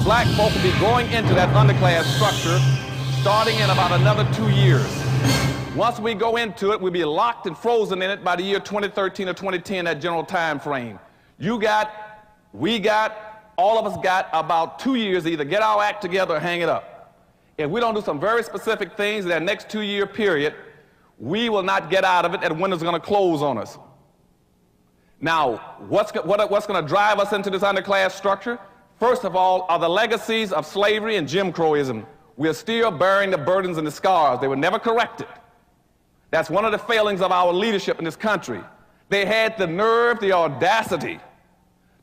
black folk will be going into that underclass structure starting in about another 2 years. Once we go into it, we'll be locked and frozen in it by the year 2013 or 2010, that general time frame. You got, we got, all of us got about 2 years to either get our act together or hang it up. If we don't do some very specific things in that next 2 year period, we will not get out of it, and the window's going to close on us. Now, what's going to drive us into this underclass structure? First of all, are the legacies of slavery and Jim Crowism. We are still bearing the burdens and the scars. They were never corrected. That's one of the failings of our leadership in this country. They had the nerve, the audacity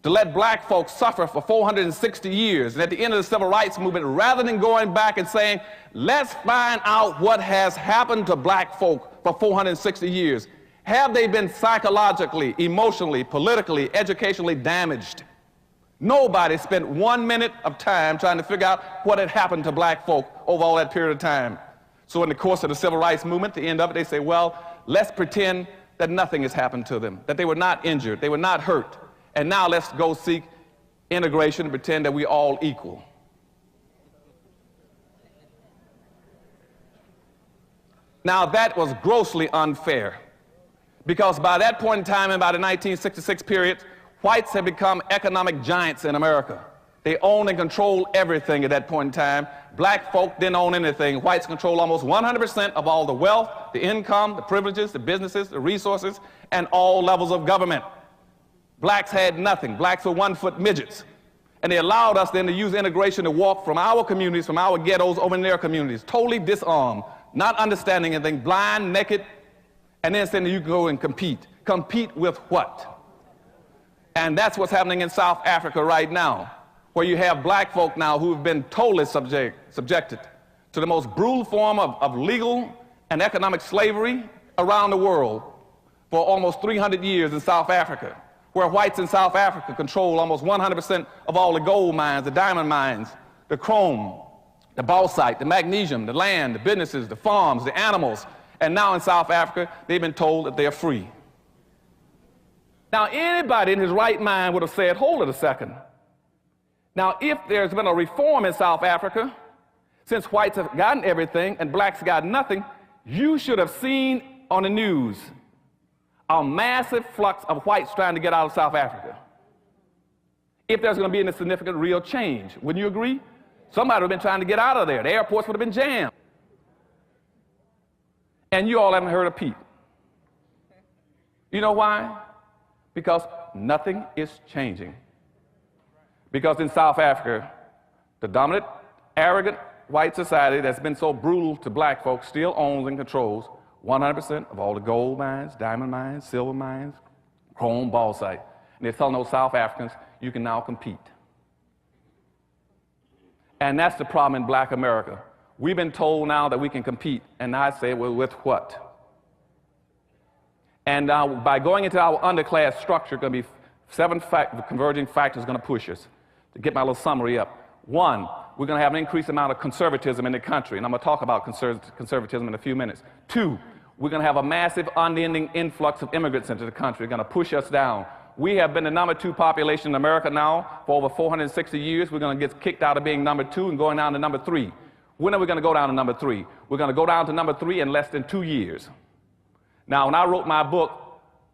to let black folks suffer for 460 years. And at the end of the civil rights movement, rather than going back and saying, let's find out what has happened to black folk for 460 years. Have they been psychologically, emotionally, politically, educationally damaged? Nobody spent 1 minute of time trying to figure out what had happened to black folk over all that period of time. So in the course of the civil rights movement, at the end of it, they say, well, let's pretend that nothing has happened to them, that they were not injured, they were not hurt. And now let's go seek integration and pretend that we're all equal. Now that was grossly unfair, because by that point in time, and by the 1966 period, whites had become economic giants in America. They owned and controlled everything at that point in time. Black folk didn't own anything. Whites controlled almost 100% of all the wealth, the income, the privileges, the businesses, the resources, and all levels of government. Blacks had nothing. Blacks were 1-foot midgets. And they allowed us then to use integration to walk from our communities, from our ghettos, over in their communities, totally disarmed, not understanding anything, blind, naked, and then saying you can go and compete. Compete with what? And that's what's happening in South Africa right now, where you have black folk now who have been totally subjected to the most brutal form of legal and economic slavery around the world for almost 300 years in South Africa, where whites in South Africa control almost 100% of all the gold mines, the diamond mines, the chrome, the bauxite, the magnesium, the land, the businesses, the farms, the animals. And now in South Africa, they've been told that they are free. Now, anybody in his right mind would have said, hold it a second. Now, if there's been a reform in South Africa, since whites have gotten everything and blacks got nothing, you should have seen on the news a massive flux of whites trying to get out of South Africa. If there's going to be any significant real change, wouldn't you agree? Somebody would have been trying to get out of there. The airports would have been jammed. And you all haven't heard a peep. You know why? Because nothing is changing. Because in South Africa, the dominant, arrogant white society that's been so brutal to black folks still owns and controls 100% of all the gold mines, diamond mines, silver mines, chrome, bauxite. And they're telling those South Africans, you can now compete. And that's the problem in black America. We've been told now that we can compete, and I say, well, with what? And by going into our underclass structure, going to be 7 converging factors going to push us. To get my little summary up. 1, we're going to have an increased amount of conservatism in the country, and I'm going to talk about conservatism in a few minutes. 2, we're going to have a massive, unending influx of immigrants into the country, going to push us down. We have been the #2 population in America now for over 460 years. We're going to get kicked out of being #2 and going down to #3. When are we going to go down to #3? We're going to go down to #3 in less than 2 years. Now, when I wrote my book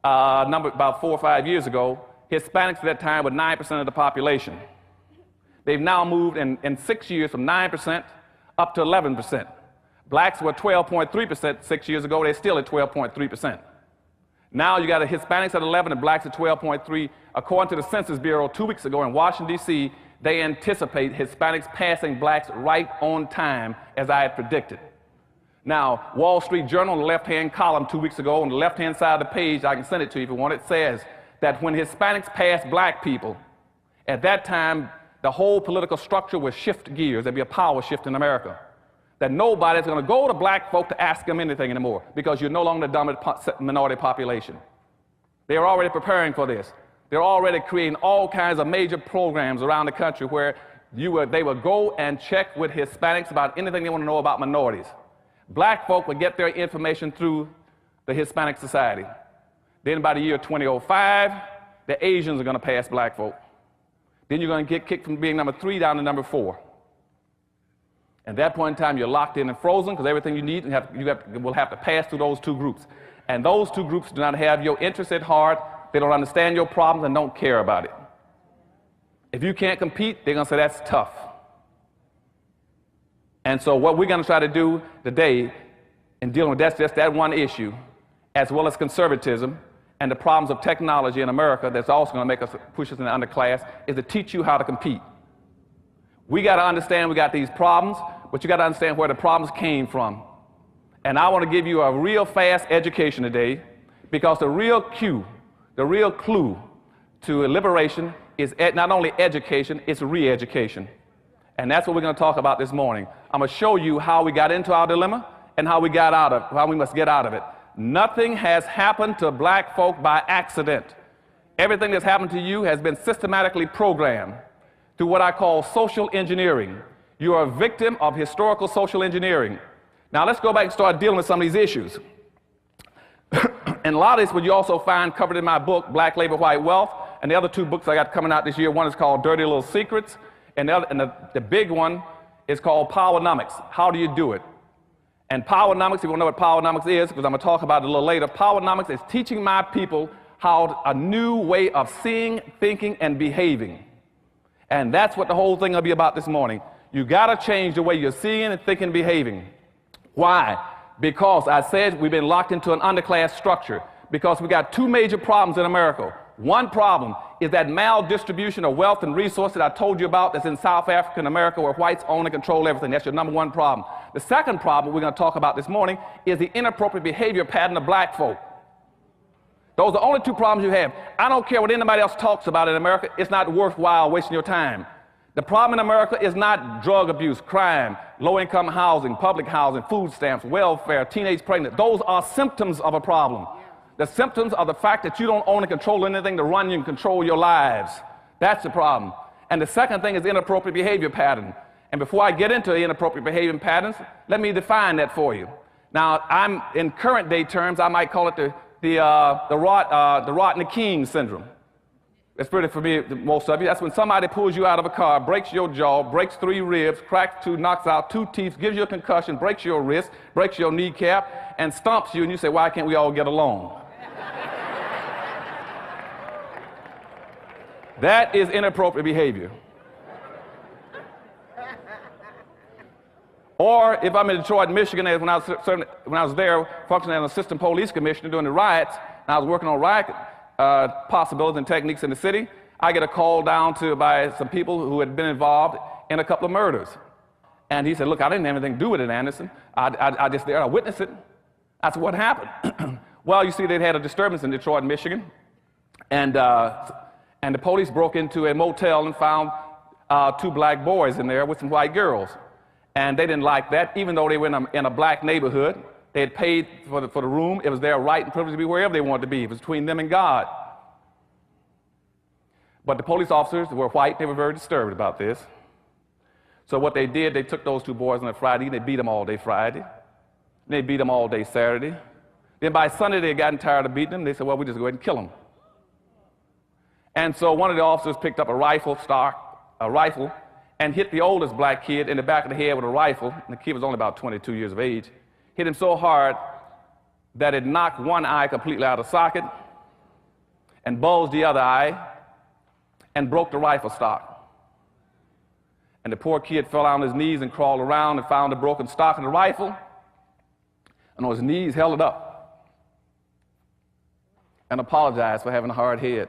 about 4 or 5 years ago, Hispanics at that time were 9% of the population. They've now moved in 6 years from 9% up to 11%. Blacks were 12.3% 6 years ago. They're still at 12.3%. Now you got the Hispanics at 11 and blacks at 12.3. According to the Census Bureau 2 weeks ago in Washington, D.C., they anticipate Hispanics passing blacks right on time, as I had predicted. Now, Wall Street Journal, on the left-hand column 2 weeks ago, on the left-hand side of the page, I can send it to you if you want, it says that when Hispanics pass black people, at that time, the whole political structure will shift gears. There'll be a power shift in America. That nobody's going to go to black folk to ask them anything anymore because you're no longer the dominant minority population. They're already preparing for this. They're already creating all kinds of major programs around the country where they will go and check with Hispanics about anything they want to know about minorities. Black folk will get their information through the Hispanic Society. Then by the year 2005, the Asians are going to pass black folk. Then you're going to get kicked from being number 3 down to number 4. At that point in time, you're locked in and frozen because everything you need will have to pass through those 2 groups. And those 2 groups do not have your interests at heart. They don't understand your problems and don't care about it. If you can't compete, they're going to say that's tough. And so what we're going to try to do today in dealing with just that one issue, as well as conservatism and the problems of technology in America that's also going to make us push us in the underclass, is to teach you how to compete. We got to understand we got these problems, but you got to understand where the problems came from. And I want to give you a real fast education today, because the real clue to liberation is not only education, it's re-education. And that's what we're going to talk about this morning. I'm going to show you how we got into our dilemma and how we must get out of it. Nothing has happened to black folk by accident. Everything that's happened to you has been systematically programmed through what I call social engineering. You are a victim of historical social engineering. Now let's go back and start dealing with some of these issues. And a lot of this would you also find covered in my book, Black Labor, White Wealth, and the other 2 books I got coming out this year. One is called Dirty Little Secrets, and the big one is called Powernomics. How do you do it? And Powernomics, if you want to know what Powernomics is, because I'm going to talk about it a little later, Powernomics is teaching my people a new way of seeing, thinking, and behaving. And that's what the whole thing will be about this morning. You got to change the way you're seeing and thinking and behaving. Why? Because I said we've been locked into an underclass structure, because we got 2 major problems in America. One problem is that maldistribution of wealth and resources that I told you about that's in South Africa and America, where whites own and control everything. That's your number 1 problem. The second problem we're going to talk about this morning is the inappropriate behavior pattern of black folk. Those are the only 2 problems you have. I don't care what anybody else talks about in America. It's not worthwhile wasting your time. The problem in America is not drug abuse, crime, low-income housing, public housing, food stamps, welfare, teenage pregnancy. Those are symptoms of a problem. The symptoms are the fact that you don't own and control anything to run you and control your lives. That's the problem. And the second thing is inappropriate behavior pattern. And before I get into the inappropriate behavior patterns, let me define that for you. Now, in current day terms, I might call it the Rodney-King syndrome. It's pretty familiar to most of you. That's when somebody pulls you out of a car, breaks your jaw, breaks 3 ribs, cracks 2, knocks out 2 teeth, gives you a concussion, breaks your wrist, breaks your kneecap, and stomps you, and you say, why can't we all get along? That is inappropriate behavior. Or if I'm in Detroit, Michigan, when I was there functioning as an assistant police commissioner during the riots, and I was working on riot possibilities and techniques in the city, I get a call down by some people who had been involved in a couple of murders. And he said, look, I didn't have anything to do with it, Anderson. I just there, I witnessed it. That's what happened. Well, you see, they'd had a disturbance in Detroit, Michigan, and the police broke into a motel and found 2 black boys in there with some white girls. And they didn't like that, even though they were in a black neighborhood. They had paid for the room. It was their right and privilege to be wherever they wanted to be. It was between them and God. But the police officers were white. They were very disturbed about this. So what they did, they took those 2 boys on a Friday, and they beat them all day Friday. And they beat them all day Saturday. Then by Sunday, they had gotten tired of beating them. They said, well, we just go ahead and kill them. And so one of the officers picked up a rifle, and hit the oldest black kid in the back of the head with a rifle. And the kid was only about 22 years of age. Hit him so hard that it knocked one eye completely out of socket and bulged the other eye and broke the rifle stock. And the poor kid fell on his knees and crawled around and found the broken stock of the rifle, and on his knees held it up and apologized for having a hard head.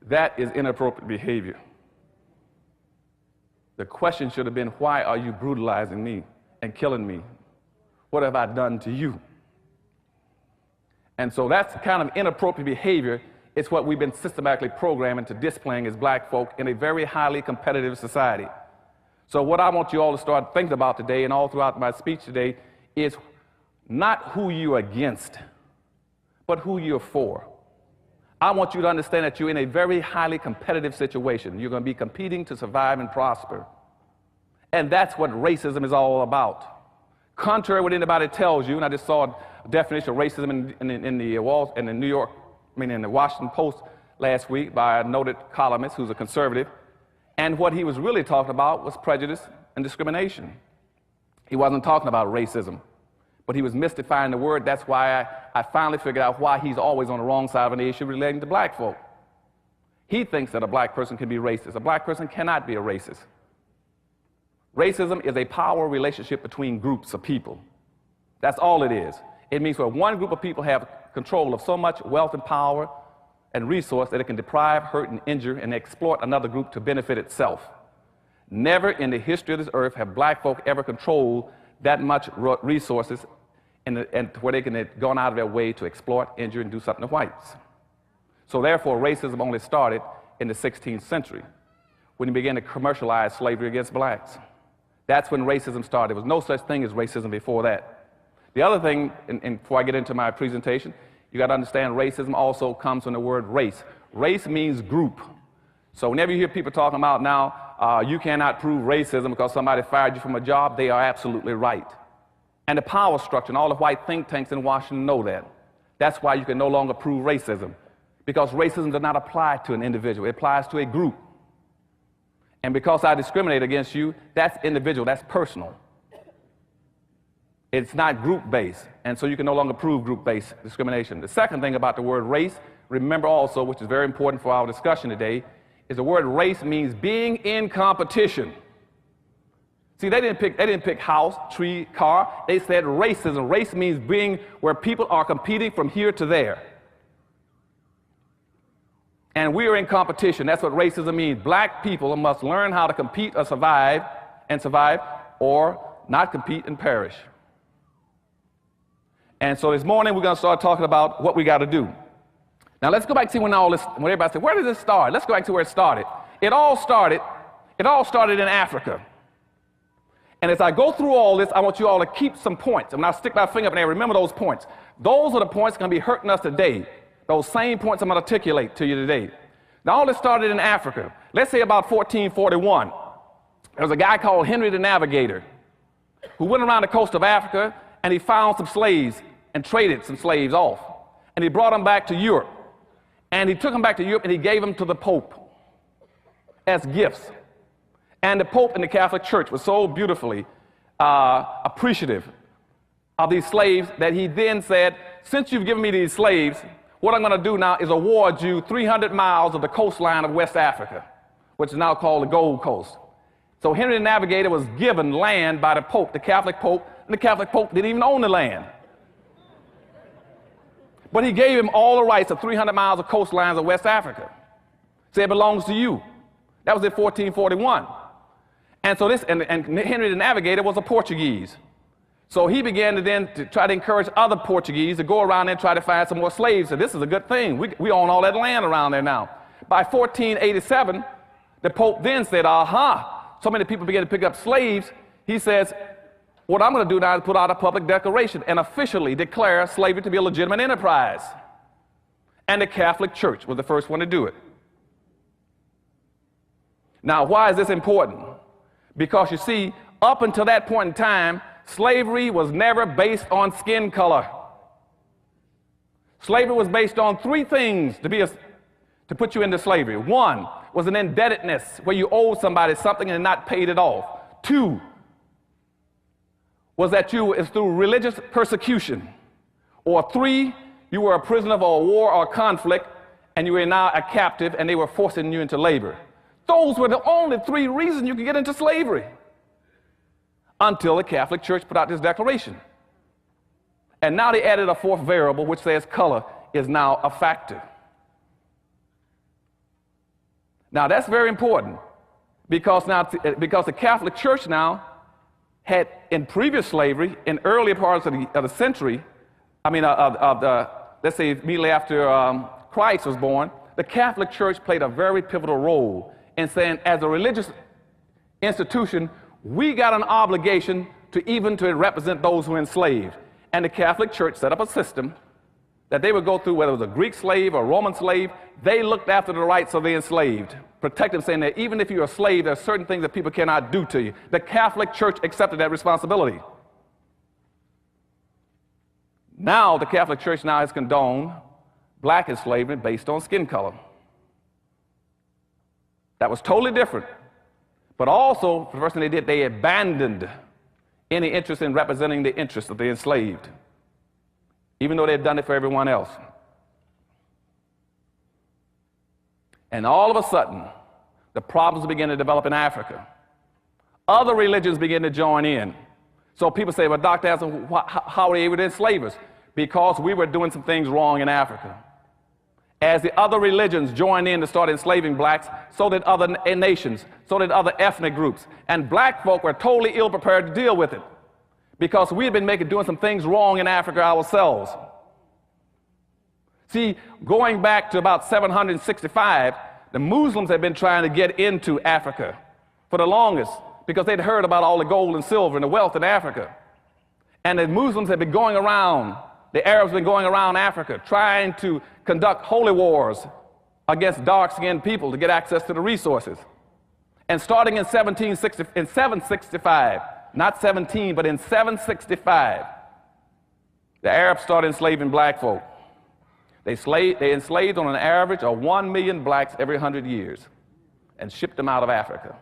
That is inappropriate behavior. The question should have been, why are you brutalizing me and killing me? What have I done to you? And so that's kind of inappropriate behavior. It's what we've been systematically programming to displaying as black folk in a very highly competitive society. So what I want you all to start thinking about today and all throughout my speech today is not who you're against, but who you're for. I want you to understand that you're in a very highly competitive situation. You're going to be competing to survive and prosper. And that's what racism is all about. Contrary to what anybody tells you, and I just saw a definition of racism in the Washington Post last week by a noted columnist who's a conservative, and what he was really talking about was prejudice and discrimination. He wasn't talking about racism, but he was mystifying the word. That's why I finally figured out why he's always on the wrong side of an issue relating to black folk. He thinks that a black person can be racist. A black person cannot be a racist. Racism is a power relationship between groups of people. That's all it is. It means where one group of people have control of so much wealth and power and resource that it can deprive, hurt, and injure and exploit another group to benefit itself. Never in the history of this earth have black folk ever controlled that much resources and where they can have gone out of their way to exploit, injure, and do something to whites. So therefore, racism only started in the 16th century when he began to commercialize slavery against blacks. That's when racism started. There was no such thing as racism before that. The other thing, and before I get into my presentation, you got to understand racism also comes from the word race. Race means group. So whenever you hear people talking about now, you cannot prove racism because somebody fired you from a job, they are absolutely right. And the power structure and all the white think tanks in Washington know that. That's why you can no longer prove racism, because racism does not apply to an individual. It applies to a group. And because I discriminate against you, that's individual, that's personal. It's not group-based, and so you can no longer prove group-based discrimination. The second thing about the word race, remember also, which is very important for our discussion today, is the word race means being in competition. See, they didn't pick house, tree, car. They said racism. Race means being where people are competing from here to there. And we are in competition. That's what racism means. Black people must learn how to compete or survive, or not compete and perish. And so this morning we're going to start talking about what we got to do. Now let's go back to see when everybody said, where did this start? Let's go back to where it started. It all started in Africa. And as I go through all this, I want you all to keep some points. And when I stick my finger up in there, remember those points. Those are the points going to be hurting us today. Those same points I'm going to articulate to you today. Now all this started in Africa. Let's say about 1441. There was a guy called Henry the Navigator who went around the coast of Africa and he found some slaves and traded some slaves off. And he brought them back to Europe. And he took them back to Europe and he gave them to the Pope as gifts. And the Pope in the Catholic Church was so beautifully appreciative of these slaves that he then said, since you've given me these slaves, what I'm going to do now is award you 300 miles of the coastline of West Africa, which is now called the Gold Coast. So Henry the Navigator was given land by the Pope, the Catholic Pope, and the Catholic Pope didn't even own the land. But he gave him all the rights of 300 miles of coastlines of West Africa. Say it belongs to you. That was in 1441. And so and Henry the Navigator was a Portuguese. So he began to try to encourage other Portuguese to go around there and try to find some more slaves. So this is a good thing. We own all that land around there now. By 1487, the Pope then said, aha, so many people began to pick up slaves. He says, what I'm going to do now is put out a public declaration and officially declare slavery to be a legitimate enterprise. And the Catholic Church was the first one to do it. Now, why is this important? Because you see, up until that point in time, slavery was never based on skin color. Slavery was based on three things to put you into slavery. One was an indebtedness, where you owed somebody something and not paid it off. Two was that you is through religious persecution. Or three, you were a prisoner of a war or conflict, and you were now a captive, and they were forcing you into labor. Those were the only three reasons you could get into slavery, until the Catholic Church put out this declaration. And now they added a fourth variable, which says color is now a factor. Now that's very important, because the Catholic Church now had, in previous slavery, in earlier parts of the century, let's say immediately after Christ was born, the Catholic Church played a very pivotal role in saying, as a religious institution, we got an obligation to represent those who were enslaved. And the Catholic Church set up a system that they would go through, whether it was a Greek slave or a Roman slave, they looked after the rights of the enslaved, protect them, saying that even if you're a slave, there are certain things that people cannot do to you. The Catholic Church accepted that responsibility. Now, the Catholic Church now has condoned black enslavement based on skin color. That was totally different. But also, the first thing they did, they abandoned any interest in representing the interests of the enslaved, even though they had done it for everyone else. And all of a sudden, the problems began to develop in Africa. Other religions began to join in. So people say, well, Dr. Anderson, how were they able to enslave us? Because we were doing some things wrong in Africa. As the other religions joined in to start enslaving blacks, so did other nations, so did other ethnic groups. And black folk were totally ill-prepared to deal with it because we had been doing some things wrong in Africa ourselves. See, going back to about 765, the Muslims had been trying to get into Africa for the longest because they'd heard about all the gold and silver and the wealth in Africa. And the Muslims had been going around, the Arabs had been going around Africa trying to conduct holy wars against dark-skinned people to get access to the resources. And starting in 765, not 17, but in 765, the Arabs started enslaving black folk. They enslaved on an average of 1 million blacks every 100 years and shipped them out of Africa.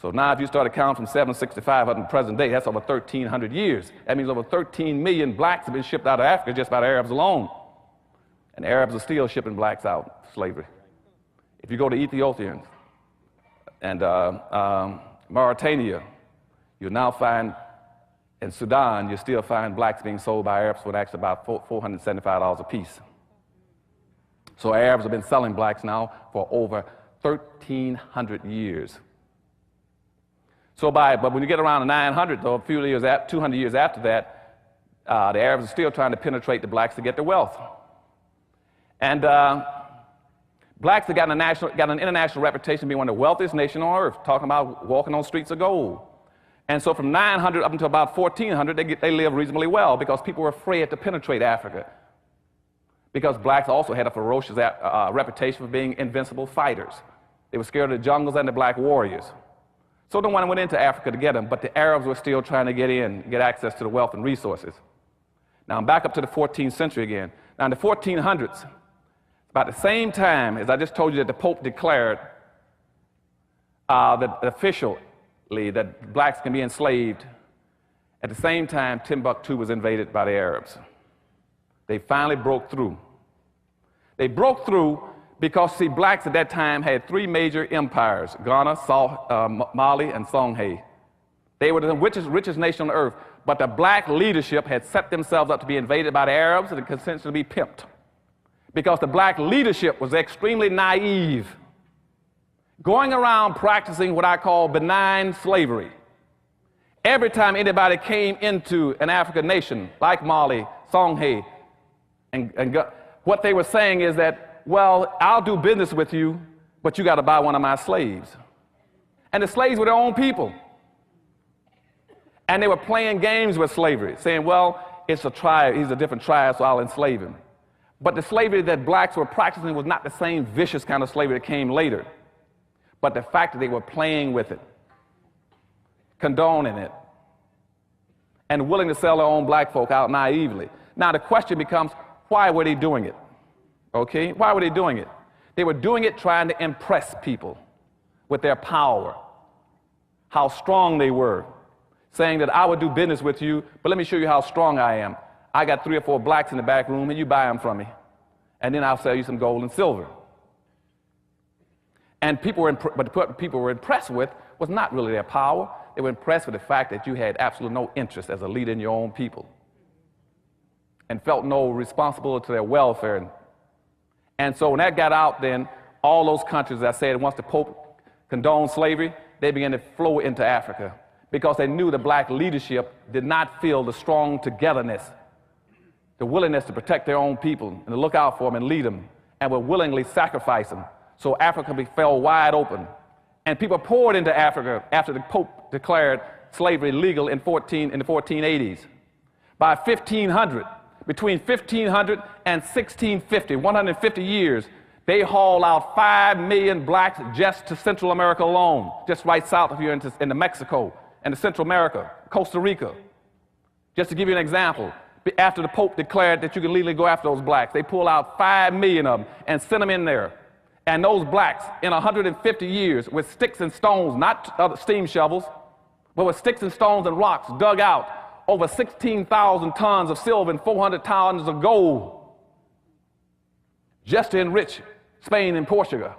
So now if you start to count from 765 up to the present day, that's over 1,300 years. That means over 13 million blacks have been shipped out of Africa just by the Arabs alone. And Arabs are still shipping blacks out, slavery. If you go to Ethiopia and Mauritania, you'll now find, in Sudan, you still find blacks being sold by Arabs for actually about $475 a piece. So Arabs have been selling blacks now for over 1,300 years. But when you get around the 900, though, 200 years after that, the Arabs are still trying to penetrate the blacks to get their wealth. And blacks have gotten an international reputation of being one of the wealthiest nations on earth, talking about walking on streets of gold. And so from 900 up until about 1400, they lived reasonably well because people were afraid to penetrate Africa. Because blacks also had a ferocious reputation for being invincible fighters. They were scared of the jungles and the black warriors. So no one went into Africa to get them, but the Arabs were still trying to get access to the wealth and resources. Now I'm back up to the 14th century again. Now in the 1400s, about the same time as I just told you that the Pope declared that officially that blacks can be enslaved, at the same time Timbuktu was invaded by the Arabs. They finally broke through. They broke through because, see, blacks at that time had three major empires, Ghana, Mali, and Songhai. They were the richest nation on earth, but the black leadership had set themselves up to be invaded by the Arabs and consented to be pimped. Because the black leadership was extremely naive, going around practicing what I call benign slavery. Every time anybody came into an African nation, like Mali, Songhai, and what they were saying is that, well, I'll do business with you, but you got to buy one of my slaves. And the slaves were their own people. And they were playing games with slavery, saying, well, it's a tribe, he's a different tribe, so I'll enslave him. But the slavery that blacks were practicing was not the same vicious kind of slavery that came later, but the fact that they were playing with it, condoning it, and willing to sell their own black folk out naively. Now the question becomes, why were they doing it? Okay, why were they doing it? They were doing it trying to impress people with their power, how strong they were, saying that I would do business with you, but let me show you how strong I am. I got 3 or 4 blacks in the back room, and you buy them from me, and then I'll sell you some gold and silver. And what people were impressed with was not really their power. They were impressed with the fact that you had absolutely no interest as a leader in your own people and felt no responsibility to their welfare. And so when that got out, then all those countries, as I said, once the Pope condoned slavery, they began to flow into Africa because they knew the black leadership did not feel the strong togetherness, the willingness to protect their own people and to look out for them and lead them, and would willingly sacrifice them. So Africa fell wide open. And people poured into Africa after the Pope declared slavery legal in the 1480s. By 1500, between 1500 and 1650, 150 years, they hauled out 5 million blacks just to Central America alone, just right south of here into Mexico and to Central America, Costa Rica. Just to give you an example, after the Pope declared that you can legally go after those blacks, they pulled out 5 million of them and sent them in there. And those blacks, in 150 years, with sticks and stones, not steam shovels, but with sticks and stones and rocks, dug out over 16,000 tons of silver and 400 tons of gold, just to enrich Spain and Portugal.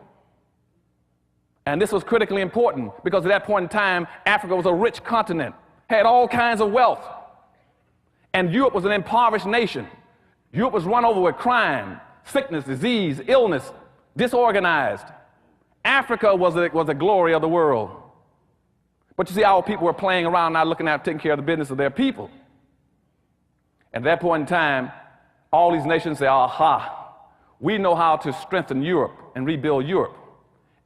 And this was critically important because at that point in time, Africa was a rich continent, had all kinds of wealth. And Europe was an impoverished nation. Europe was run over with crime, sickness, disease, illness, disorganized. Africa was the glory of the world. But you see, our people were playing around, not looking at taking care of the business of their people. At that point in time, all these nations say, aha, we know how to strengthen Europe and rebuild Europe.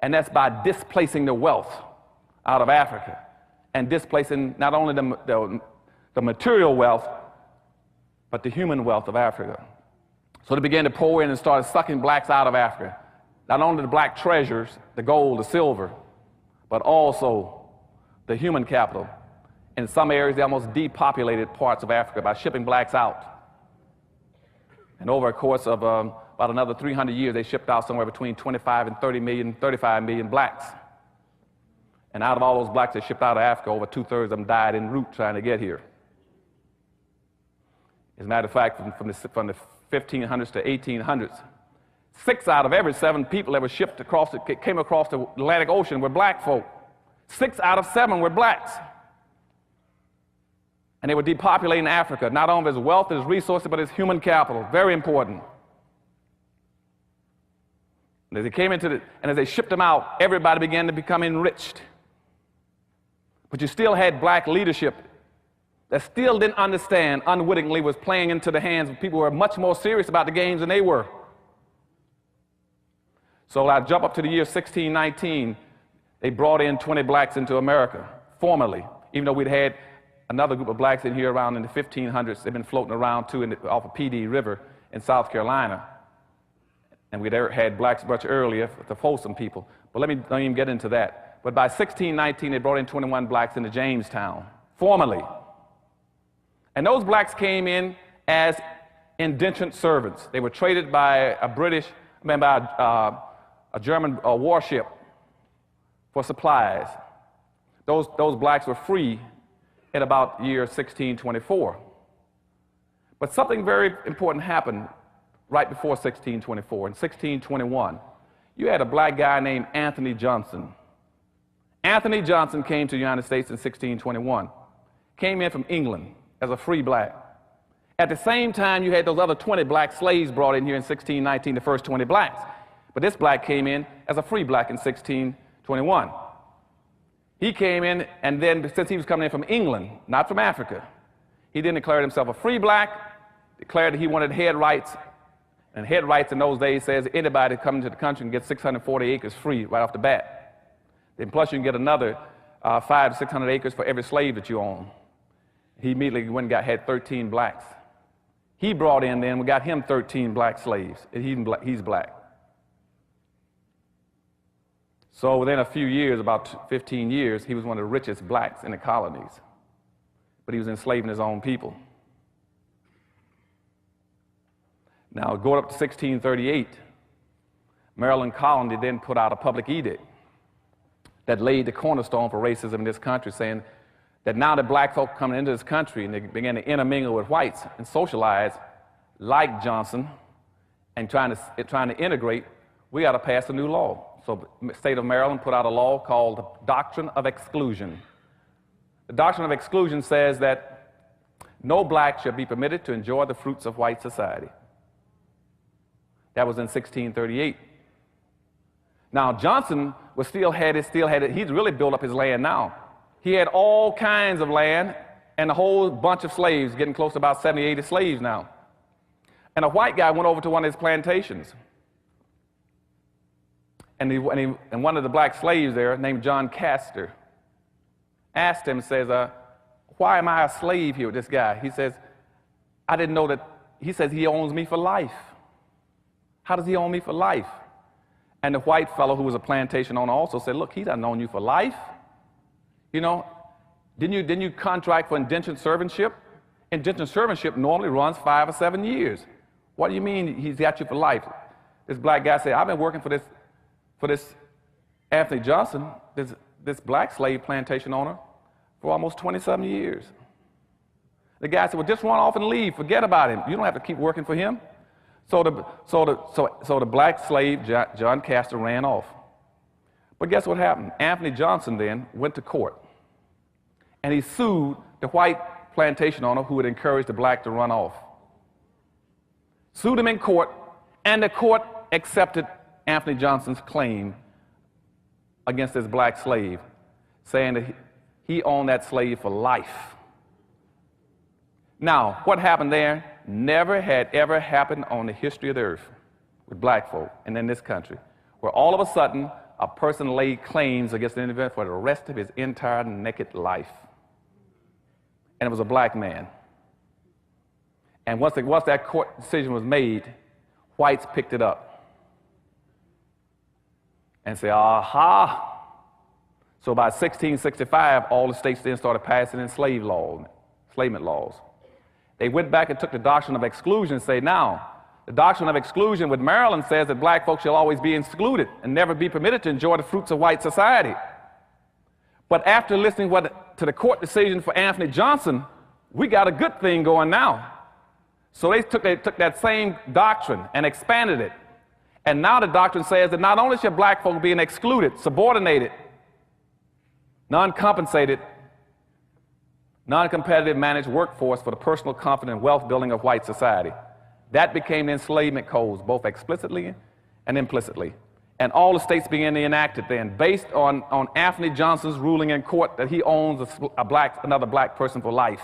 And that's by displacing the wealth out of Africa and displacing not only the material wealth, but the human wealth of Africa. So they began to pour in and started sucking blacks out of Africa. Not only the black treasures, the gold, the silver, but also the human capital. In some areas, they almost depopulated parts of Africa by shipping blacks out. And over a course of about another 300 years, they shipped out somewhere between 25 and 30 million, 35 million blacks. And out of all those blacks that shipped out of Africa, over 2/3 of them died en route trying to get here. As a matter of fact, from the 1500s to 1800s, 6 out of every 7 people that were shipped across, came across the Atlantic Ocean were black folk. 6 out of 7 were blacks. And they were depopulating Africa, not only its wealth, its resources, but its human capital. Very important. And as they came and as they shipped them out, everybody began to become enriched. But you still had black leadership that still didn't understand, unwittingly was playing into the hands of people who were much more serious about the games than they were. So I jump up to the year 1619. They brought in 20 blacks into America, formally, even though we'd had another group of blacks in here around in the 1500s. They've been floating around too off of PD River in South Carolina. And we'd had blacks much earlier, the Folsom people. But let me don't even get into that. But by 1619, they brought in 21 blacks into Jamestown, formally. And those blacks came in as indentured servants. They were traded by a German warship for supplies. Those blacks were free in about year 1624. But something very important happened right before 1624. In 1621, you had a black guy named Anthony Johnson. Anthony Johnson came to the United States in 1621, came in from England as a free black. At the same time, you had those other 20 black slaves brought in here in 1619, the first 20 blacks. But this black came in as a free black in 1621. He came in, and then since he was coming in from England, not from Africa, he then declared himself a free black, declared that he wanted head rights. And head rights in those days says anybody coming to the country can get 640 acres free right off the bat. Then plus you can get another 500 to 600 acres for every slave that you own. He immediately went and had 13 blacks. He brought in then, we got him 13 black slaves, and he's black. So within a few years, about 15 years, he was one of the richest blacks in the colonies. But he was enslaving his own people. Now, going up to 1638, Maryland colony then put out a public edict that laid the cornerstone for racism in this country, saying that now that black folk coming into this country and they began to intermingle with whites and socialize like Johnson and trying to integrate, we got to pass a new law. So the state of Maryland put out a law called the Doctrine of Exclusion. The Doctrine of Exclusion says that no black shall be permitted to enjoy the fruits of white society. That was in 1638. Now, Johnson still had it, he'd really built up his land now. He had all kinds of land and a whole bunch of slaves, getting close to about 70, 80 slaves now. And a white guy went over to one of his plantations. And one of the black slaves there, named John Castor, asked him, says, why am I a slave here with this guy? He says, I didn't know that, he says he owns me for life. How does he own me for life? And the white fellow who was a plantation owner also said, look, he doesn't own you for life. You know, didn't you contract for indentured servantship? Indentured servantship normally runs 5 or 7 years. What do you mean he's got you for life? This black guy said, I've been working for this for this Anthony Johnson, this black slave plantation owner, for almost 27 years. The guy said, well, just run off and leave. Forget about him. You don't have to keep working for him. So the black slave, John Castor, ran off. But guess what happened? Anthony Johnson then went to court, and he sued the white plantation owner who had encouraged the black to run off. Sued him in court, and the court accepted Anthony Johnson's claim against this black slave, saying that he owned that slave for life. Now, what happened there never had ever happened on the history of the earth with black folk and in this country, where all of a sudden a person laid claims against an individual for the rest of his entire naked life. And it was a black man. And once that court decision was made, whites picked it up and said, aha. So by 1665, all the states then started passing enslavement laws. They went back and took the doctrine of exclusion and say, now, the doctrine of exclusion with Maryland says that black folks shall always be excluded and never be permitted to enjoy the fruits of white society. But after listening to the court decision for Anthony Johnson, we got a good thing going now. So they took that same doctrine and expanded it. And now the doctrine says that not only should black folk be excluded, subordinated, non-compensated, non-competitive managed workforce for the personal comfort and wealth building of white society. That became the enslavement codes, both explicitly and implicitly. And all the states began to enact it then, based on Anthony Johnson's ruling in court that he owns another black person for life.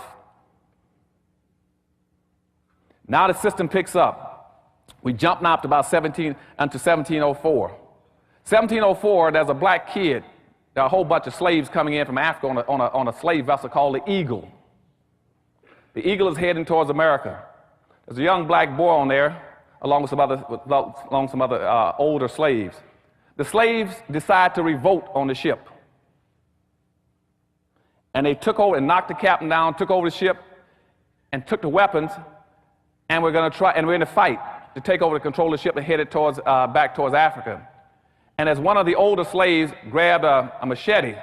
Now the system picks up. We jump now up to about 1704. 1704, there's a black kid. There are a whole bunch of slaves coming in from Africa on a slave vessel called the Eagle. The Eagle is heading towards America. There's a young black boy on there, along with some other older slaves. The slaves decide to revolt on the ship. And they took over and knocked the captain down, took over the ship, and took the weapons, and we're in a fight to take over the control of the ship and head it back towards Africa. And as one of the older slaves grabbed a machete,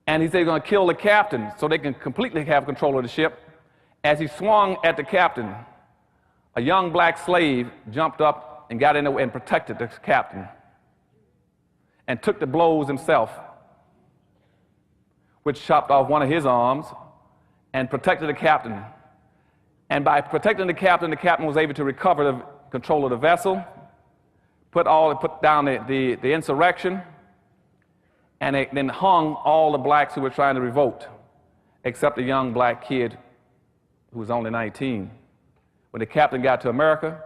and he said he's going to kill the captain so they can completely have control of the ship, as he swung at the captain, a young black slave jumped up and got in there and protected the captain and took the blows himself, which chopped off one of his arms and protected the captain. And by protecting the captain was able to recover the control of the vessel, put down the insurrection, and they then hung all the blacks who were trying to revolt, except a young black kid who was only 19. When the captain got to America,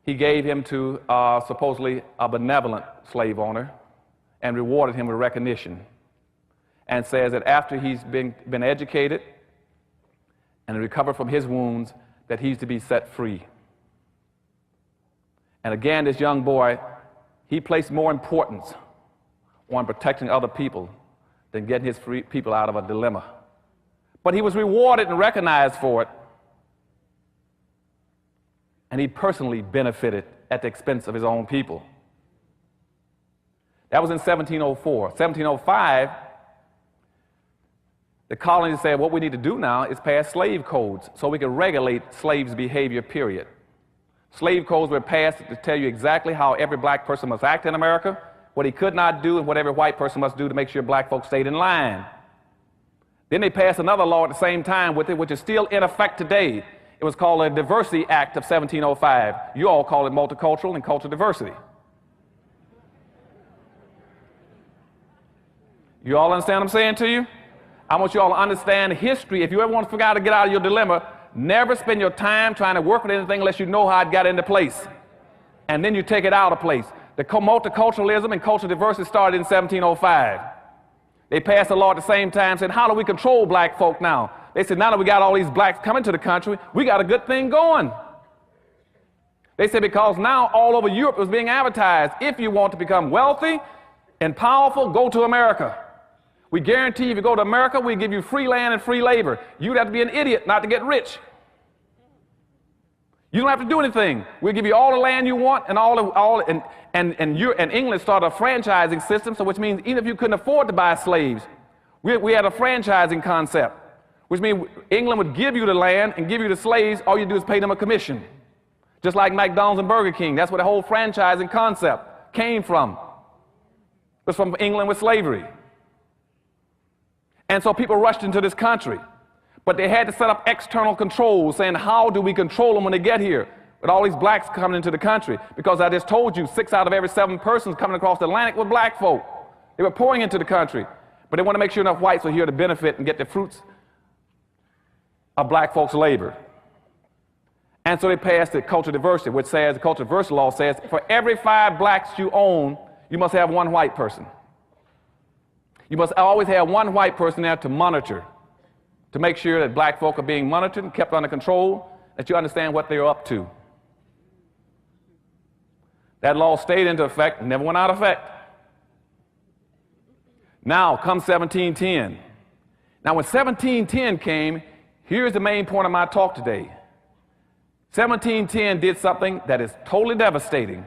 he gave him to supposedly a benevolent slave owner and rewarded him with recognition, and says that after he's been educated and recovered from his wounds, that he's to be set free. And again, this young boy, he placed more importance on protecting other people than getting his people out of a dilemma. But he was rewarded and recognized for it. And he personally benefited at the expense of his own people. That was in 1704. 1705, the colonies said, what we need to do now is pass slave codes so we can regulate slaves' behavior, period. Slave codes were passed to tell you exactly how every black person must act in America, what he could not do, and what every white person must do to make sure black folks stayed in line. Then they passed another law at the same time with it, which is still in effect today. It was called the Diversity Act of 1705. You all call it multicultural and cultural diversity. You all understand what I'm saying to you? I want you all to understand history. If you ever want to figure out how to get out of your dilemma, never spend your time trying to work with anything unless you know how it got into place. And then you take it out of place. The multiculturalism and cultural diversity started in 1705. They passed a law at the same time saying, how do we control black folk now? They said, now that we got all these blacks coming to the country, we got a good thing going. They said because now all over Europe it was being advertised, if you want to become wealthy and powerful, go to America. We guarantee if you go to America, we give you free land and free labor. You'd have to be an idiot not to get rich. You don't have to do anything. We'll give you all the land you want and England started a franchising system, so which means even if you couldn't afford to buy slaves, we had a franchising concept, which means England would give you the land and give you the slaves. All you do is pay them a commission. Just like McDonald's and Burger King. That's where the whole franchising concept came from. It was from England with slavery. And so people rushed into this country. But they had to set up external controls, saying, how do we control them when they get here? With all these blacks coming into the country. Because I just told you, 6 out of every 7 persons coming across the Atlantic were black folk. They were pouring into the country. But they want to make sure enough whites were here to benefit and get the fruits of black folks' labor. And so they passed the cultural diversity, which says, the cultural diversity law says, for every 5 blacks you own, you must have 1 white person. You must always have 1 white person there to monitor, to make sure that black folk are being monitored and kept under control, that you understand what they're up to. That law stayed into effect, never went out of effect. Now, come 1710. Now, when 1710 came, here's the main point of my talk today. 1710 did something that is totally devastating.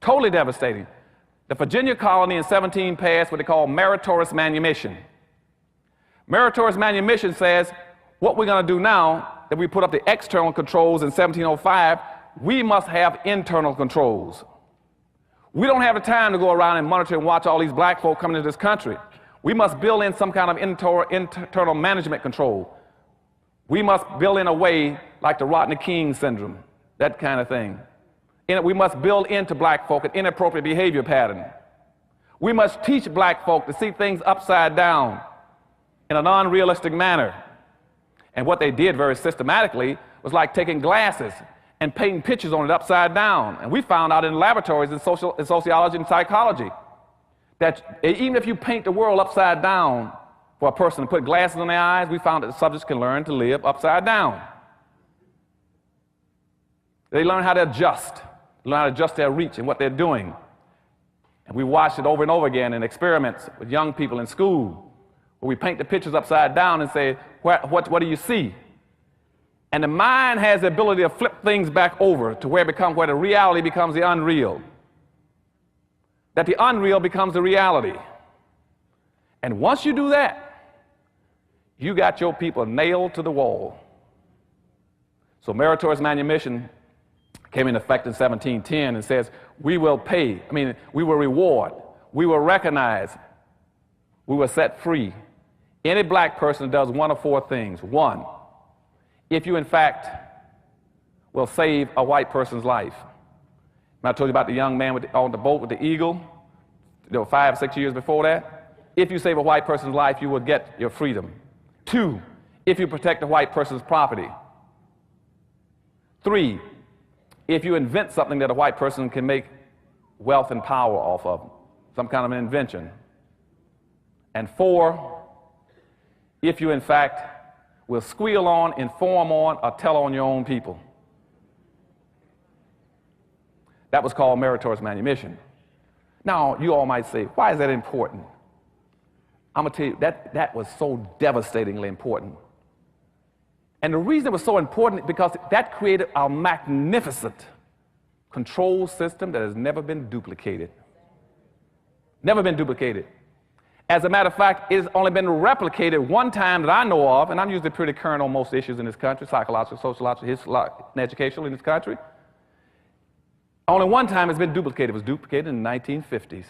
Totally devastating. The Virginia colony in 17 passed what they call meritorious manumission. Meritorious manumission says, what we're going to do now that we put up the external controls in 1705, we must have internal controls. We don't have the time to go around and monitor and watch all these black folk coming into this country. We must build in some kind of internal management control. We must build in a way like the Rodney King syndrome, that kind of thing. We must build into black folk an inappropriate behavior pattern. We must teach black folk to see things upside down in a non-realistic manner. And what they did very systematically was like taking glasses and painting pictures on it upside down. And we found out in laboratories in sociology and psychology that even if you paint the world upside down for a person to put glasses on their eyes, we found that the subjects can learn to live upside down. They learn how to adjust, learn how to adjust their reach and what they're doing. And we watched it over and over again in experiments with young people in school, where we paint the pictures upside down and say, what do you see? And the mind has the ability to flip things back over to where the reality becomes the unreal. That the unreal becomes the reality. And once you do that, you got your people nailed to the wall. So meritorious manumission came into effect in 1710 and says, we will reward, we will recognize, we will set free any black person that does 1 of 4 things. 1, if you in fact will save a white person's life. I told you about the young man on the boat with the eagle, 5 or 6 years before that. If you save a white person's life, you will get your freedom. 2, if you protect the white person's property. 3, if you invent something that a white person can make wealth and power off of, some kind of an invention. And 4, if you in fact will squeal on, inform on, or tell on your own people. That was called meritorious manumission. Now, you all might say, why is that important? I'm going to tell you, that was so devastatingly important. And the reason it was so important is because that created a magnificent control system that has never been duplicated. Never been duplicated. As a matter of fact, it has only been replicated 1 time that I know of, and I'm usually pretty current on most issues in this country, psychological, sociological, historical, and educational in this country. Only 1 time it's been duplicated. It was duplicated in the 1950s.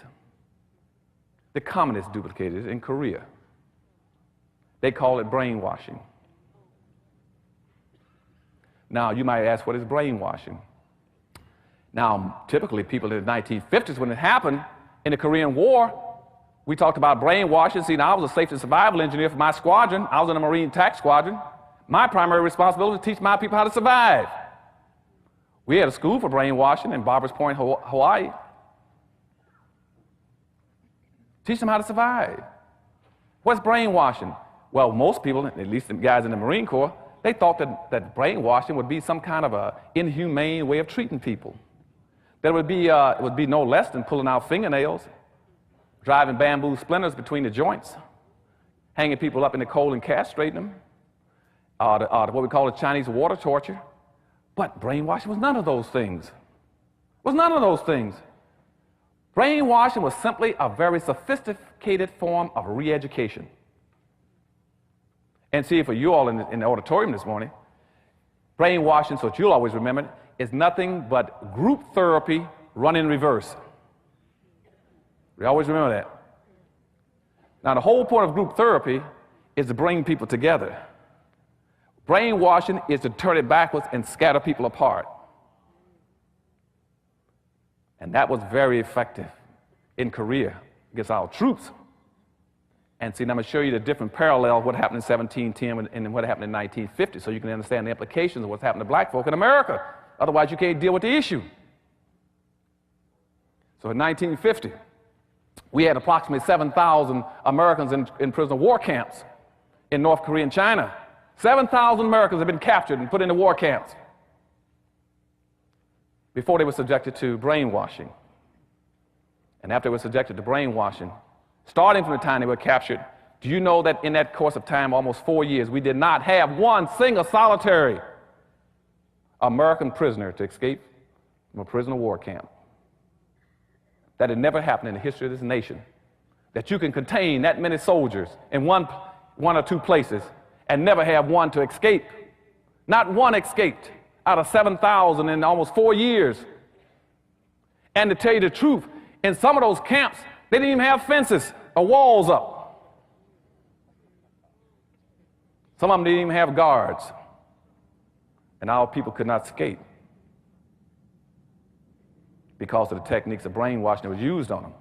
The communists duplicated it in Korea. They call it brainwashing. Now, you might ask, what is brainwashing? Now, typically, people in the 1950s, when it happened in the Korean War, we talked about brainwashing. See, now I was a safety and survival engineer for my squadron. I was in a Marine attack squadron. My primary responsibility was to teach my people how to survive. We had a school for brainwashing in Barbers Point, Hawaii. Teach them how to survive. What's brainwashing? Well, most people, at least the guys in the Marine Corps, they thought that brainwashing would be some kind of a inhumane way of treating people. That it would be no less than pulling out fingernails, driving bamboo splinters between the joints, hanging people up in the cold and castrating them, what we call the Chinese water torture, But brainwashing was none of those things. It was none of those things. Brainwashing was simply a very sophisticated form of re-education. And see, for you all in the auditorium this morning, brainwashing, so that you'll always remember, is nothing but group therapy run in reverse. We always remember that. Now, the whole point of group therapy is to bring people together. Brainwashing is to turn it backwards and scatter people apart. And that was very effective in Korea against our troops. And see, now I'm going to show you the different parallels of what happened in 1710 and what happened in 1950, so you can understand the implications of what's happened to black folk in America. Otherwise, you can't deal with the issue. So in 1950, we had approximately 7,000 Americans in prisoner of war camps in North Korea and China. 7,000 Americans have been captured and put into war camps before they were subjected to brainwashing. And after they were subjected to brainwashing, starting from the time they were captured, do you know that in that course of time, almost 4 years, we did not have one single solitary American prisoner to escape from a prisoner of war camp? That had never happened in the history of this nation, that you can contain that many soldiers in one or two places and never have one to escape. Not one escaped out of 7,000 in almost 4 years. And to tell you the truth, in some of those camps, they didn't even have fences or walls up. Some of them didn't even have guards. And our people could not escape because of the techniques of brainwashing that was used on them.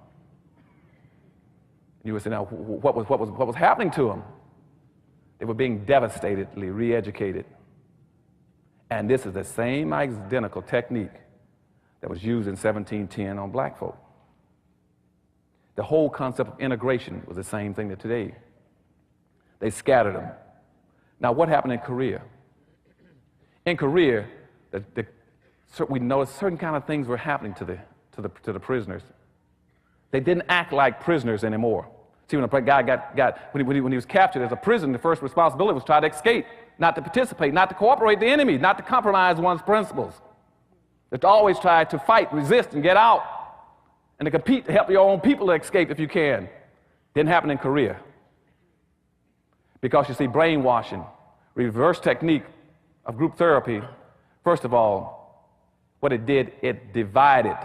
You would say, now, what was happening to them? They were being devastatedly re-educated. And this is the same identical technique that was used in 1710 on black folk. The whole concept of integration was the same thing that today. They scattered them. Now, what happened in Korea? In Korea, we noticed certain kind of things were happening to the prisoners. They didn't act like prisoners anymore. See, when a guy when he was captured as a prisoner, the first responsibility was to try to escape, not to participate, not to cooperate with the enemy, not to compromise one's principles. But to always try to fight, resist, and get out, and to compete to help your own people to escape if you can. Didn't happen in Korea. Because you see, brainwashing, reverse technique of group therapy, first of all, what it did, it divided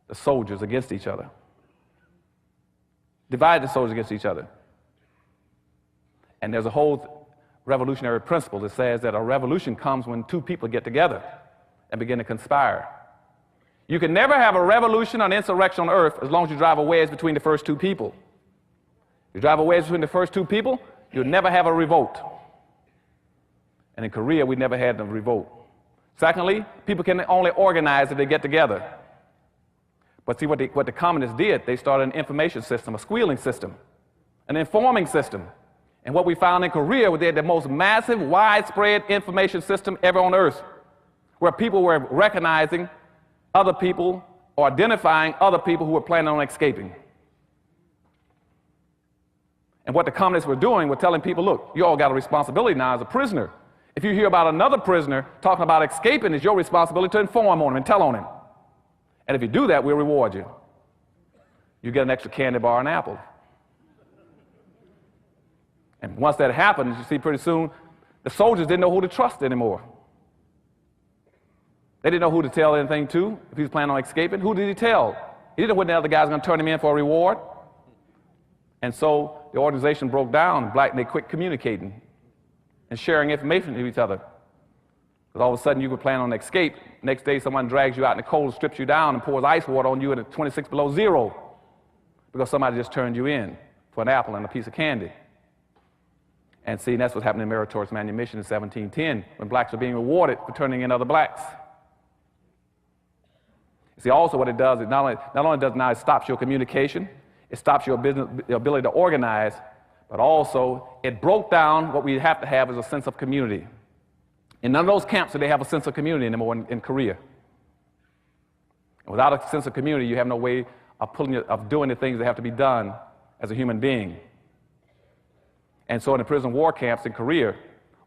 the soldiers against each other. Divided the soldiers against each other. And there's a whole revolutionary principle that says that a revolution comes when two people get together and begin to conspire. You can never have a revolution or an insurrection on earth as long as you drive a wedge between the first two people. If you drive a wedge between the first two people, you'll never have a revolt. And in Korea, we never had a revolt. Secondly, people can only organize if they get together. But see, what the communists did, they started an information system, a squealing system, an informing system. And what we found in Korea was they had the most massive, widespread information system ever on earth, where people were recognizing other people or identifying other people who were planning on escaping. And what the communists were doing was telling people, look, you all got a responsibility now as a prisoner. If you hear about another prisoner talking about escaping, it's your responsibility to inform on him and tell on him. And if you do that, we'll reward you. You get an extra candy bar and apple. And once that happens, you see pretty soon, the soldiers didn't know who to trust anymore. They didn't know who to tell anything to if he was planning on escaping. Who did he tell? He didn't know when the other guy was going to turn him in for a reward. And so the organization broke down, and they quit communicating and sharing information to each other. Because all of a sudden you were planning on escape. Next day someone drags you out in the cold, strips you down, and pours ice water on you at 26 below zero because somebody just turned you in for an apple and a piece of candy. And see, that's what happened in meritorious manumission in 1710 when blacks were being rewarded for turning in other blacks. See, also what it does is not only does it stops your communication, it stops your ability to organize, but also it broke down what we have to have as a sense of community. In none of those camps do they have a sense of community anymore in Korea. And without a sense of community, you have no way of doing the things that have to be done as a human being. And so in the prison war camps in Korea,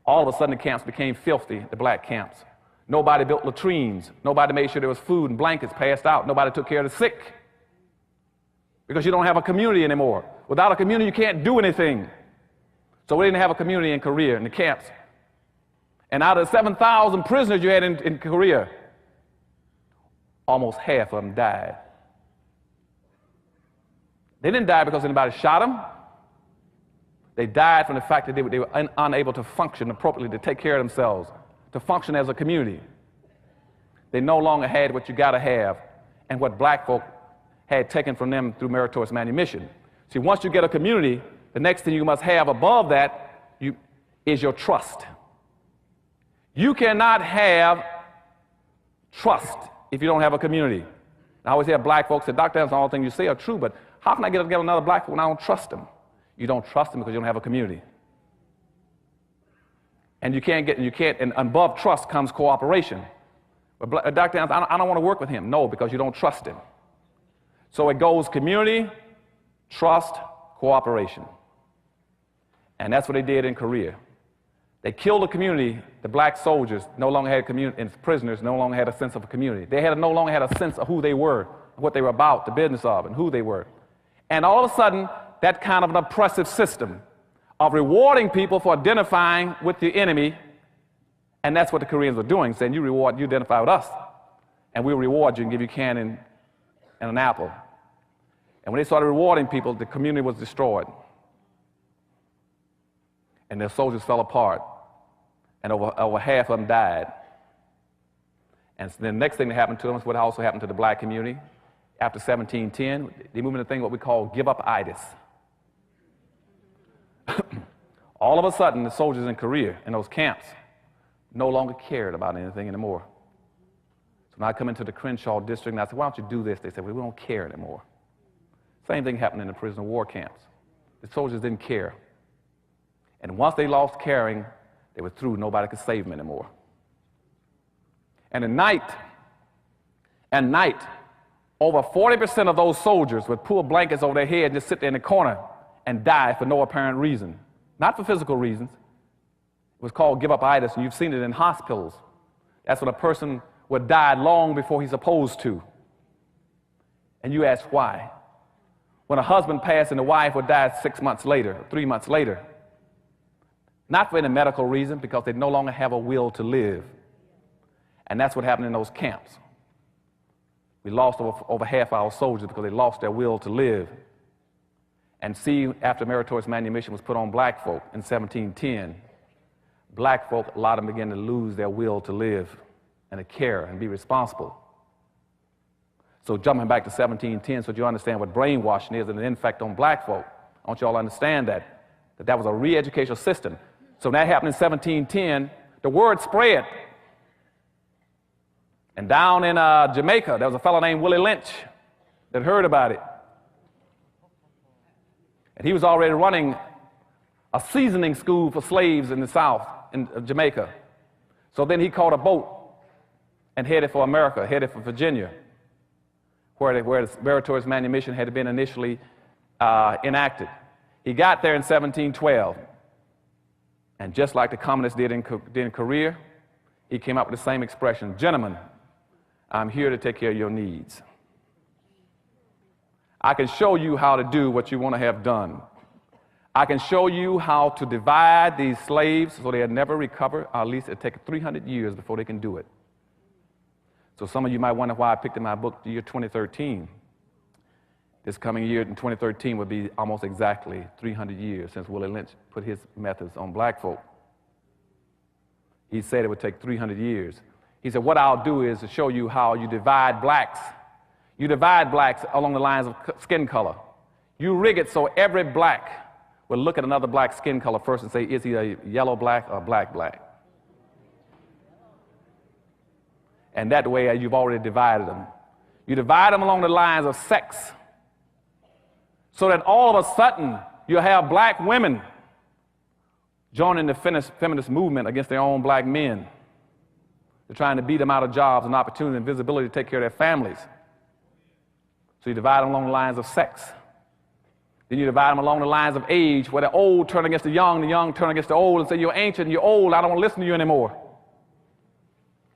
all of a sudden the camps became filthy, the black camps. Nobody built latrines. Nobody made sure there was food and blankets passed out. Nobody took care of the sick. Because you don't have a community anymore. Without a community, you can't do anything. So we didn't have a community in Korea, in the camps. And out of the 7,000 prisoners you had in Korea, almost half of them died. They didn't die because anybody shot them. They died from the fact that they were unable to function appropriately, to take care of themselves, to function as a community. They no longer had what you got to have and what black folk had taken from them through meritorious manumission. See, once you get a community, the next thing you must have above that is your trust. You cannot have trust if you don't have a community. I always hear black folks say, Dr. Anderson, all the things you say are true, but how can I get together another black folk when I don't trust them? You don't trust them because you don't have a community. And and above trust comes cooperation. But Dr. Anderson, I don't want to work with him. No, because you don't trust him. So it goes community, trust, cooperation. And that's what they did in Korea. They killed the community. The black soldiers no longer had a community, and prisoners no longer had a sense of a community. They no longer had a sense of who they were, what they were about, the business of, and who they were. And all of a sudden, that kind of an oppressive system of rewarding people for identifying with the enemy, and that's what the Koreans were doing, saying, you identify with us, and we'll reward you and give you a can and an apple. And when they started rewarding people, the community was destroyed. And their soldiers fell apart, and over half of them died. And so the next thing that happened to them is what also happened to the black community. After 1710, they moved into a thing what we call give-up-itis. All of a sudden, the soldiers in Korea, in those camps, no longer cared about anything anymore. So when I come into the Crenshaw district and I said, why don't you do this? They said, well, we don't care anymore. Same thing happened in the prisoner of war camps. The soldiers didn't care. And once they lost caring, they were through. Nobody could save them anymore. And at night, over 40% of those soldiers would pull blankets over their head and just sit there in the corner and die for no apparent reason. Not for physical reasons. It was called give-up-itis, and you've seen it in hospitals. That's when a person would die long before he's supposed to. And you ask why. When a husband passed and the wife would die 6 months later, 3 months later. Not for any medical reason, because they no longer have a will to live. And that's what happened in those camps. We lost over half our soldiers because they lost their will to live. And see, after meritorious manumission was put on black folk in 1710, black folk, a lot of them began to lose their will to live and to care and be responsible. So jumping back to 1710, so you understand what brainwashing is and the effect on black folk, I want you all to understand that was a re-educational system. So when that happened in 1710, the word spread. And down in Jamaica, there was a fellow named Willie Lynch that heard about it. And he was already running a seasoning school for slaves in the South, in Jamaica. So then he caught a boat and headed for America, headed for Virginia, where the meritorious manumission had been initially enacted. He got there in 1712. And just like the communists did in Korea, he came up with the same expression, gentlemen, I'm here to take care of your needs. I can show you how to do what you want to have done. I can show you how to divide these slaves so they'll never recover, or at least it'll take 300 years before they can do it. So some of you might wonder why I picked in my book the year 2013. This coming year in 2013 would be almost exactly 300 years since Willie Lynch put his methods on black folk. He said it would take 300 years. He said, what I'll do is to show you how you divide blacks. You divide blacks along the lines of skin color. You rig it so every black will look at another black skin color first and say, is he a yellow black or black black? And that way you've already divided them. You divide them along the lines of sex, so that all of a sudden you have black women joining the feminist movement against their own black men. They're trying to beat them out of jobs and opportunity and visibility to take care of their families. So you divide them along the lines of sex. Then you divide them along the lines of age, where the old turn against the young turn against the old and say, you're ancient, you're old, I don't want to listen to you anymore.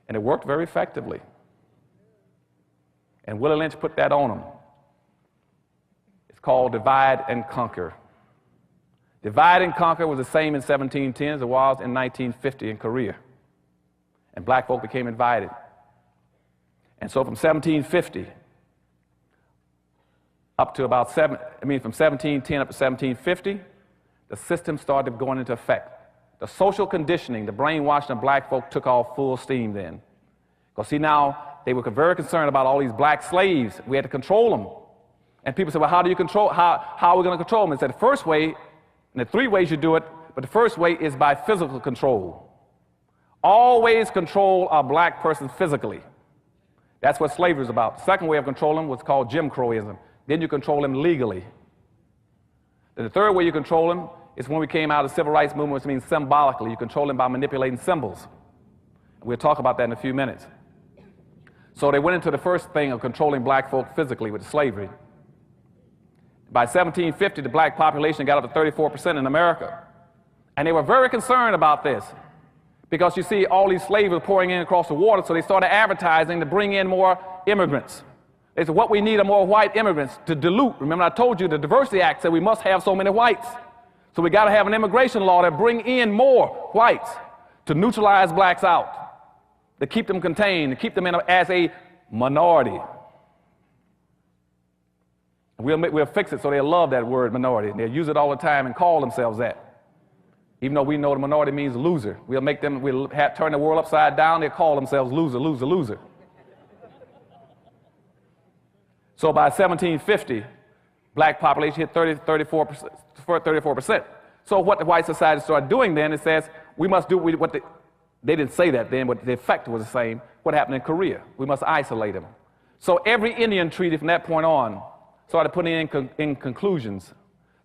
And it worked very effectively. And Willie Lynch put that on them. It's called divide and conquer. Divide and conquer was the same in 1710 as it was in 1950 in Korea. And black folk became divided. And so from 1750 up to about from 1710 up to 1750, the system started going into effect. The social conditioning, the brainwashing of black folk took off full steam then. Because see, now they were very concerned about all these black slaves. We had to control them. And people said, well, how do you control, how are we going to control them? And said, the first way, and there are three ways you do it, but the first way is by physical control. Always control a black person physically. That's what slavery is about. The second way of controlling them was called Jim Crowism. Then you control them legally. Then the third way you control them is when we came out of the civil rights movement, which means symbolically. You control them by manipulating symbols. We'll talk about that in a few minutes. So they went into the first thing of controlling black folk physically with slavery. By 1750, the black population got up to 34% in America. And they were very concerned about this because you see all these slaves were pouring in across the water, so they started advertising to bring in more immigrants. They said, what we need are more white immigrants to dilute. Remember, I told you the Diversity Act said we must have so many whites. So we got to have an immigration law that bring in more whites to neutralize blacks out, to keep them contained, to keep them as a minority. We'll fix it so they'll love that word minority. They'll use it all the time and call themselves that. Even though we know the minority means loser. We'll turn the world upside down, they'll call themselves loser, loser, loser. So by 1750, black population hit 34%. So what the white society started doing then, it says, we must do what they didn't say that then, but the effect was the same. What happened in Korea? We must isolate them. So every Indian treaty from that point on started putting in conclusions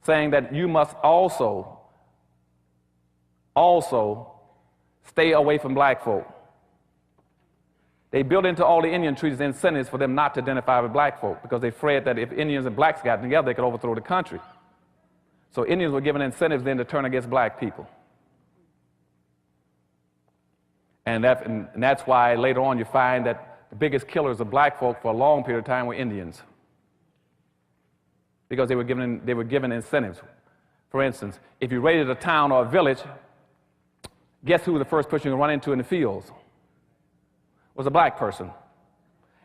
saying that you must also stay away from black folk. They built into all the Indian treaties incentives for them not to identify with black folk because they afraid that if Indians and blacks got together, they could overthrow the country. So Indians were given incentives then to turn against black people. And that's why later on you find that the biggest killers of black folk for a long period of time were Indians. Because they were given incentives. For instance, if you raided a town or a village, guess who was the first person you run into in the fields? Was a black person.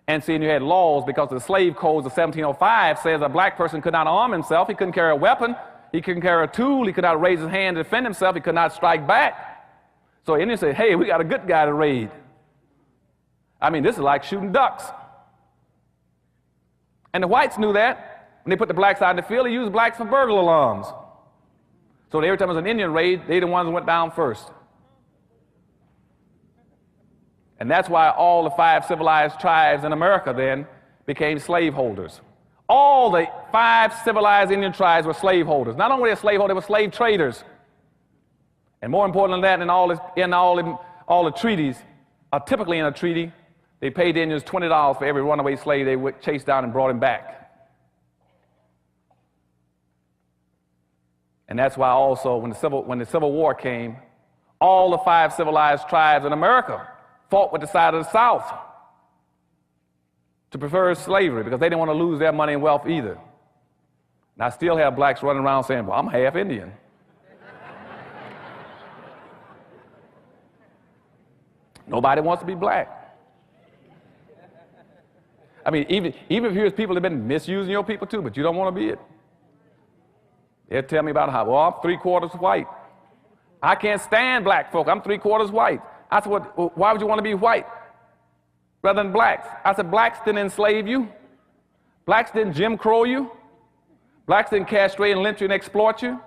And see, you had laws because the slave codes of 1705 says a black person could not arm himself, he couldn't carry a weapon, he couldn't carry a tool, he could not raise his hand to defend himself, he could not strike back. So Indians said, hey, we got a good guy to raid. I mean, this is like shooting ducks. And the whites knew that. When they put the blacks out in the field, they used blacks for burglar alarms. So every time there was an Indian raid, they the ones that went down first. And that's why all the 5 civilized tribes in America then became slaveholders. All the 5 civilized Indian tribes were slaveholders. Not only were they slaveholders, they were slave traders. And more important than that, in all the treaties, typically in a treaty, they paid the Indians $20 for every runaway slave they chased down and brought him back. And that's why also when the Civil War came, all the 5 civilized tribes in America fought with the side of the South to prefer slavery because they didn't want to lose their money and wealth either. And I still have blacks running around saying, well, I'm half Indian. Nobody wants to be black. I mean, even if here's people that have been misusing your people too, but you don't want to be it. They'll tell me about how, well, I'm 3/4 white. I can't stand black folk. I'm 3/4 white. I said, well, why would you want to be white rather than blacks? I said, blacks didn't enslave you. Blacks didn't Jim Crow you. Blacks didn't castrate and lynch you and exploit you.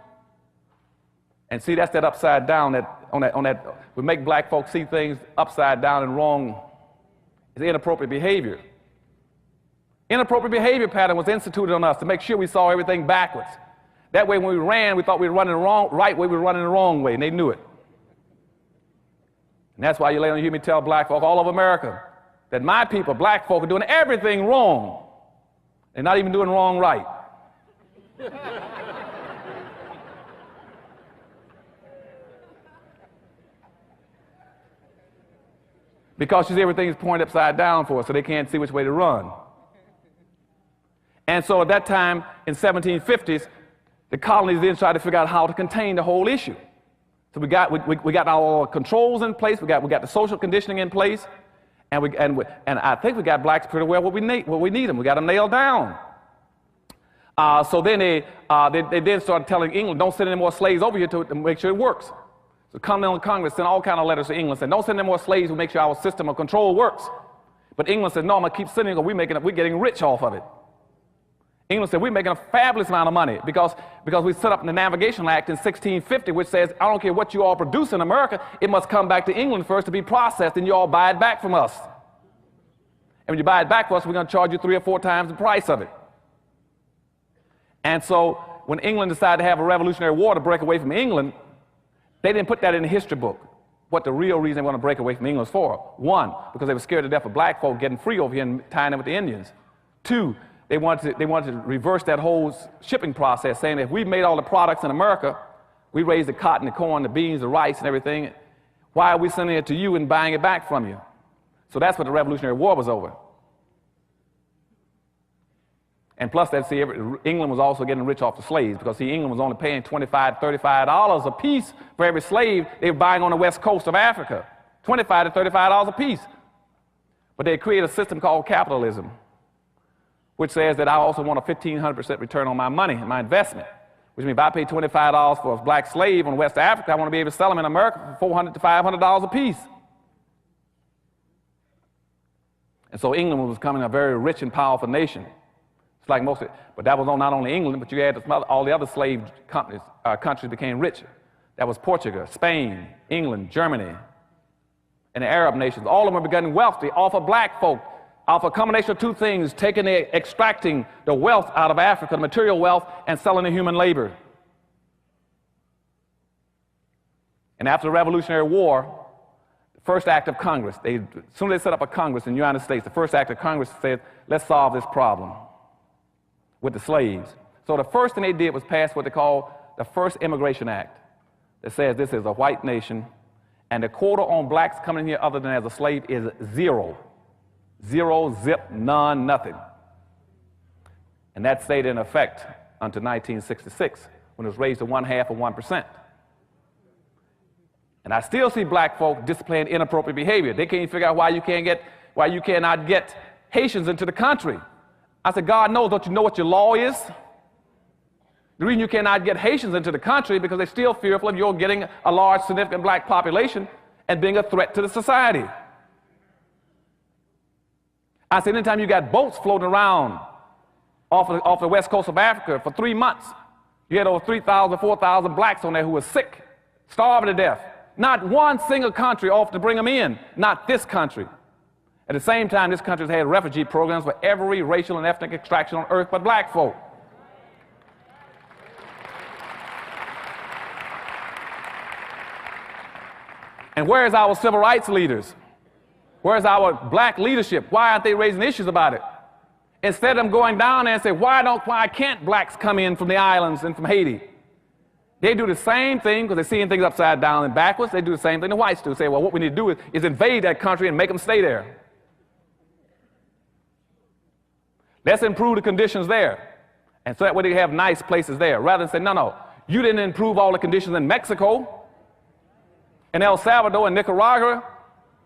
And see, that's that upside down, we make black folks see things upside down and wrong. It's inappropriate behavior. Inappropriate behavior pattern was instituted on us to make sure we saw everything backwards. That way when we ran, we thought we were running the right way, we were running the wrong way, and they knew it. And that's why you later hear me tell black folk all over America that my people, black folk, are doing everything wrong. They're not even doing wrong right. because you see everything is pointed upside down for us, so they can't see which way to run. And so at that time, in 1750s, the colonies then tried to figure out how to contain the whole issue. So we got our controls in place, we got the social conditioning in place, and I think we got blacks pretty well what we need them. We got them nailed down. So then they then started telling England, don't send any more slaves over here to make sure it works. So Continental Congress sent all kinds of letters to England saying, don't send any more slaves to make sure our system of control works. But England said, no, I'm going to keep sending them because we're getting rich off of it. England said, we're making a fabulous amount of money because we set up the Navigational Act in 1650, which says, I don't care what you all produce in America, it must come back to England first to be processed, and you all buy it back from us. And when you buy it back from us, we're going to charge you 3 or 4 times the price of it. And so when England decided to have a Revolutionary War to break away from England, they didn't put that in the history book, what the real reason they want to break away from England was for. 1, because they were scared to death of black folk getting free over here and tying them with the Indians. 2, they wanted to reverse that whole shipping process, saying that if we made all the products in America, we raised the cotton, the corn, the beans, the rice, and everything, why are we sending it to you and buying it back from you? So that's what the Revolutionary War was over. And plus, England was also getting rich off the slaves because, England was only paying $25 to $35 a piece for every slave they were buying on the west coast of Africa. $25 to $35 a piece. But they created a system called capitalism, which says that I also want a 1,500% return on my money, my investment, which means if I pay $25 for a black slave on West Africa, I want to be able to sell them in America for $400 to $500 a piece. And so England was becoming a very rich and powerful nation. Like most of it. But that was not only England, but you had all the other slave countries became rich. That was Portugal, Spain, England, Germany, and the Arab nations. All of them were getting wealthy off of black folk, off a combination of 2 things, extracting the wealth out of Africa, the material wealth, and selling the human labor. And after the Revolutionary War, the first act of Congress, as soon as they set up a Congress in the United States, the first act of Congress said, let's solve this problem with the slaves. So the first thing they did was pass what they call the First Immigration Act that says this is a white nation and the quota on blacks coming here other than as a slave is 0. 0, zip, none, nothing. And that stayed in effect until 1966 when it was raised to 1/2 of 1%. And I still see black folk displaying inappropriate behavior. They can't figure out why you cannot get Haitians into the country. I said, God knows, don't you know what your law is? The reason you cannot get Haitians into the country because they're still fearful of you getting a large, significant black population and being a threat to the society. I said, anytime you got boats floating around off the west coast of Africa for 3 months, you had over 3,000, 4,000 blacks on there who were sick, starving to death. Not one single country offered to bring them in, not this country. At the same time, this country has had refugee programs for every racial and ethnic extraction on earth but black folk. And where's our civil rights leaders? Where's our black leadership? Why aren't they raising issues about it? Instead of them going down there and say, why can't blacks come in from the islands and from Haiti? They do the same thing because they're seeing things upside down and backwards. They do the same thing the whites do. Say, well, what we need to do is invade that country and make them stay there. Let's improve the conditions there. And so that way they have nice places there. Rather than say, no, you didn't improve all the conditions in Mexico, and El Salvador, and Nicaragua,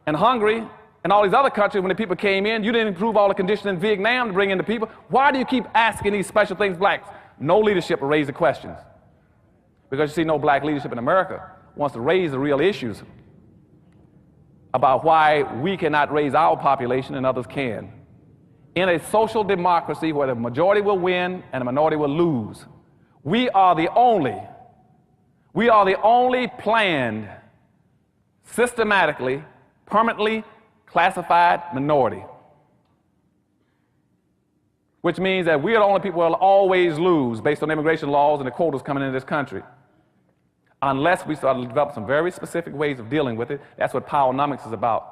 and Hungary, and all these other countries when the people came in. You didn't improve all the conditions in Vietnam to bring in the people. Why do you keep asking these special things, blacks? No leadership will raise the questions. Because you see, no black leadership in America wants to raise the real issues about why we cannot raise our population and others can. In a social democracy where the majority will win and the minority will lose, we are the only planned, systematically, permanently classified minority. Which means that we are the only people who will always lose based on immigration laws and the quotas coming into this country. Unless we start to develop some very specific ways of dealing with it. That's what powernomics is about.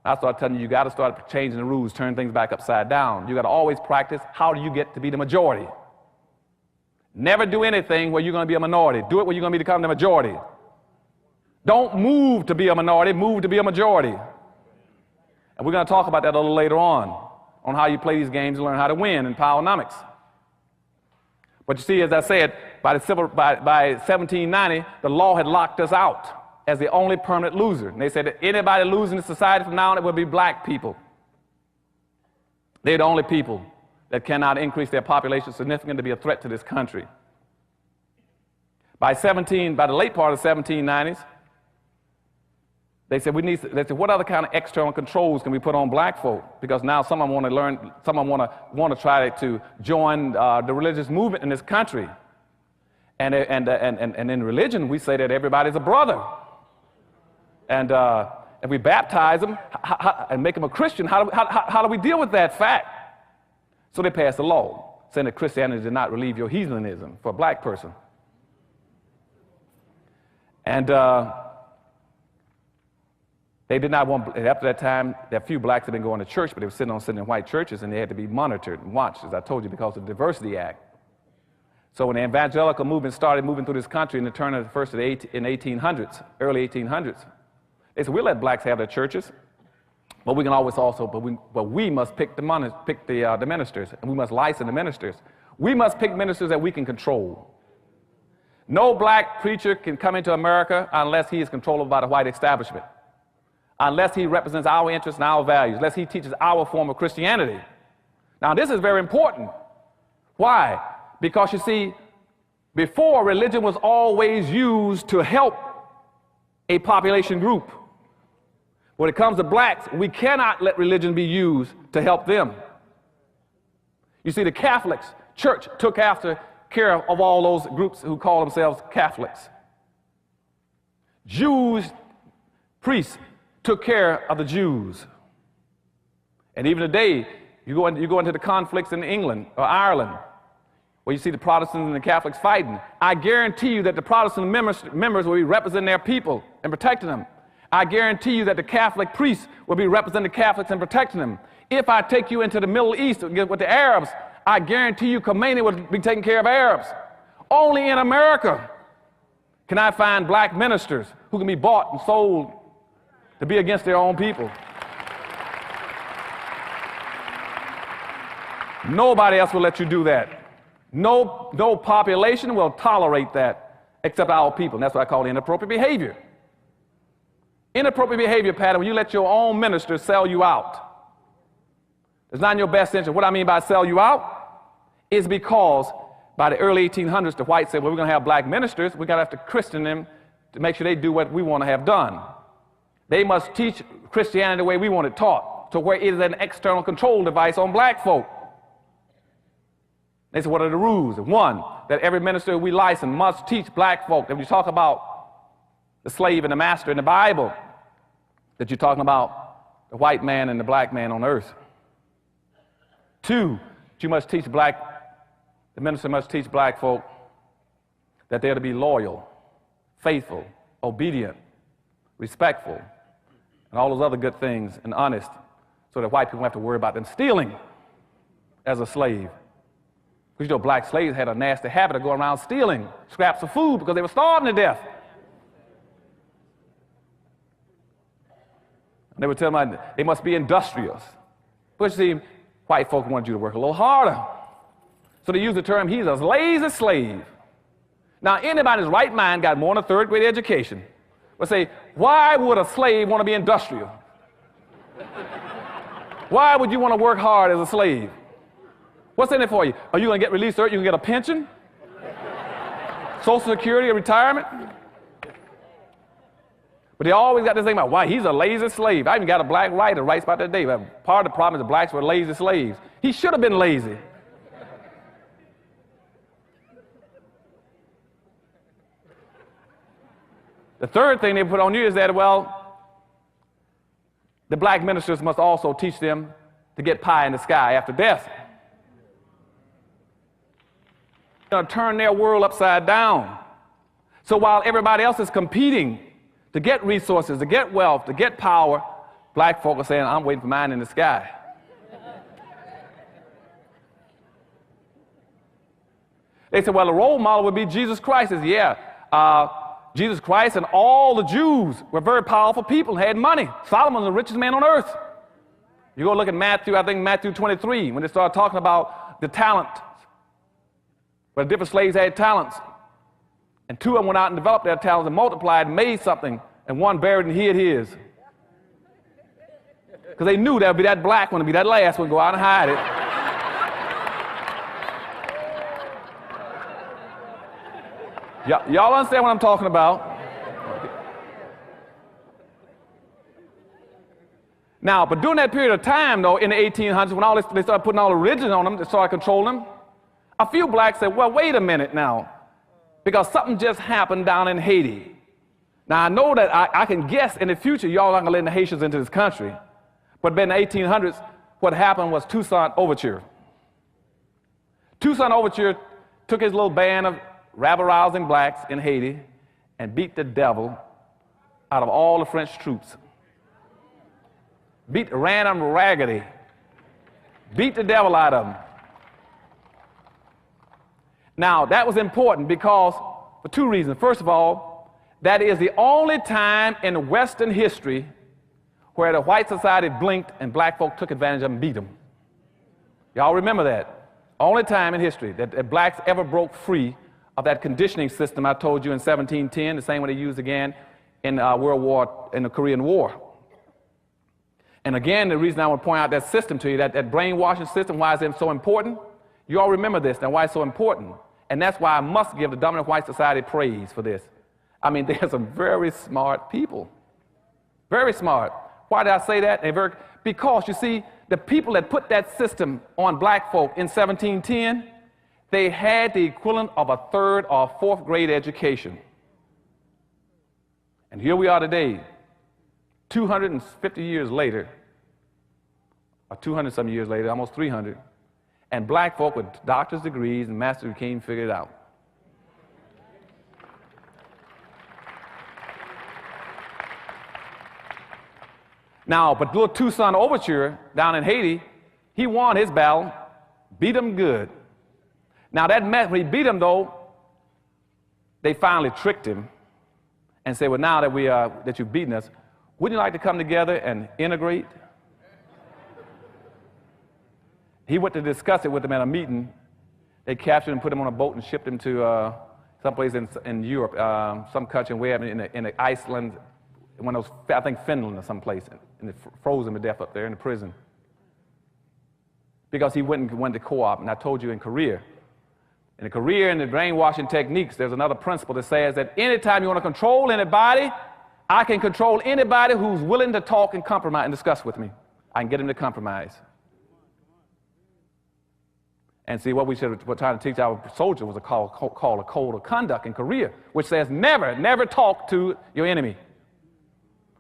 I start telling you, you got to start changing the rules, turn things back upside down. You got to always practice, how do you get to be the majority? Never do anything where you're going to be a minority. Do it where you're going to become the majority. Don't move to be a minority, move to be a majority. And we're going to talk about that a little later on how you play these games and learn how to win in powernomics. But you see, as I said, by 1790, the law had locked us out as the only permanent loser. And they said that anybody losing in society from now on, it would be black people. They're the only people that cannot increase their population significantly to be a threat to this country. By the late part of the 1790s, they said what other kind of external controls can we put on black folk? Because now someone want to learn, someone want to try to join the religious movement in this country. And in religion, we say that everybody's a brother. And if we baptize them and make them a Christian, how do we deal with that fact? So they passed a law saying that Christianity did not relieve your heathenism for a black person. And they did not want, after that time, there are few blacks that had been going to church, but they were sitting in white churches, and they had to be monitored and watched, as I told you, because of the Diversity Act. So when the evangelical movement started moving through this country in the turn of the first of the 1800s, early 1800s, they said, we'll let blacks have their churches, but we can always also, but we must pick the ministers, and we must license the ministers. We must pick ministers that we can control. No black preacher can come into America unless he is controlled by the white establishment, unless he represents our interests and our values, unless he teaches our form of Christianity. Now, this is very important. Why? Because, you see, before, religion was always used to help a population group. When it comes to blacks, we cannot let religion be used to help them. You see, the Catholics, church, took care of all those groups who call themselves Catholics. Jews, priests, took care of the Jews. And even today, you go into the conflicts in England or Ireland, where you see the Protestants and the Catholics fighting. I guarantee you that the Protestant members will be representing their people and protecting them. I guarantee you that the Catholic priests will be representing the Catholics and protecting them. If I take you into the Middle East with the Arabs, I guarantee you Khomeini will be taking care of Arabs. Only in America can I find black ministers who can be bought and sold to be against their own people. Nobody else will let you do that. No population will tolerate that except our people. And that's what I call inappropriate behavior. Inappropriate behavior pattern when you let your own ministers sell you out. It's not in your best interest. What I mean by sell you out is because by the early 1800s, the whites said, well, we're going to have black ministers. We're going to have to Christian them to make sure they do what we want to have done. They must teach Christianity the way we want it taught, to where it is an external control device on black folk. They said, what are the rules? One, that every minister we license must teach black folk. That when you talk about the slave and the master in the Bible, that you're talking about the white man and the black man on earth. Two, the minister must teach black folk that they're to be loyal, faithful, obedient, respectful, and all those other good things, and honest, so that white people don't have to worry about them stealing as a slave. Because, you know, black slaves had a nasty habit of going around stealing scraps of food because they were starving to death. And they would tell them they must be industrious. But you see, white folk wanted you to work a little harder. So they used the term, he's a lazy slave. Now, anybody in his right mind got more than a third-grade education would say, why would a slave want to be industrial? Why would you want to work hard as a slave? What's in it for you? Are you going to get released early? You can get a pension? Social Security or retirement? But they always got this thing about, why, he's a lazy slave. I even got a black writer writes about that day. Part of the problem is the blacks were lazy slaves. He should have been lazy. The third thing they put on you is that, well, the black ministers must also teach them to get pie in the sky after death. Going to turn their world upside down. So while everybody else is competing to get resources, to get wealth, to get power, black folk are saying, I'm waiting for mine in the sky. They said, well, the role model would be Jesus Christ. Says, Jesus Christ and all the Jews were very powerful people and had money. Solomon was the richest man on earth. You go look at Matthew, I think Matthew 23, when they start talking about the talent, where the different slaves had talents. And two of them went out and developed their talents and multiplied and made something, and one buried and hid his. Because they knew that would be that black one, would be that last one, go out and hide it. Y'all understand what I'm talking about? Now, but during that period of time, though, in the 1800s, when they started putting all the religion on them, they started controlling them, a few blacks said, well, wait a minute now, because something just happened down in Haiti. Now, I know that I can guess in the future y'all aren't going to let the Haitians into this country, but in the 1800s, what happened was Toussaint Overture. Toussaint Overture took his little band of rabble-rousing blacks in Haiti and beat the devil out of all the French troops. Ran them raggedy, beat the devil out of them. Now, that was important because, for two reasons. First of all, that is the only time in Western history where the white society blinked and black folk took advantage of them and beat them. Y'all remember that? Only time in history that blacks ever broke free of that conditioning system I told you in 1710, the same one they used again in the Korean War. And again, the reason I want to point out that system to you, that brainwashing system, why is it so important? You all remember this, now why it's so important. And that's why I must give the dominant white society praise for this. I mean, they're some very smart people. Very smart. Why did I say that? Because, you see, the people that put that system on black folk in 1710, they had the equivalent of a third or fourth grade education. And here we are today, 250 years later, or 200-some years later, almost 300, and black folk with doctor's degrees and master's degrees can't figure it out. Now, but little Toussaint Overture down in Haiti, he won his battle, beat him good. Now that meant when he beat him, though, they finally tricked him and said, well, now that you've beaten us, wouldn't you like to come together and integrate? He went to discuss it with them at a meeting. They captured him, put him on a boat, and shipped him to someplace in Europe, some country way up in Iceland, one of those, I think Finland or someplace, and they froze him to death up there in the prison. Because he went to co-op, and I told you in Korea. In the Korea and the brainwashing techniques, there's another principle that says that anytime you want to control anybody, I can control anybody who's willing to talk and compromise and discuss with me. I can get him to compromise. And see, what we're trying to teach our soldiers was called a code of conduct in Korea, which says never talk to your enemy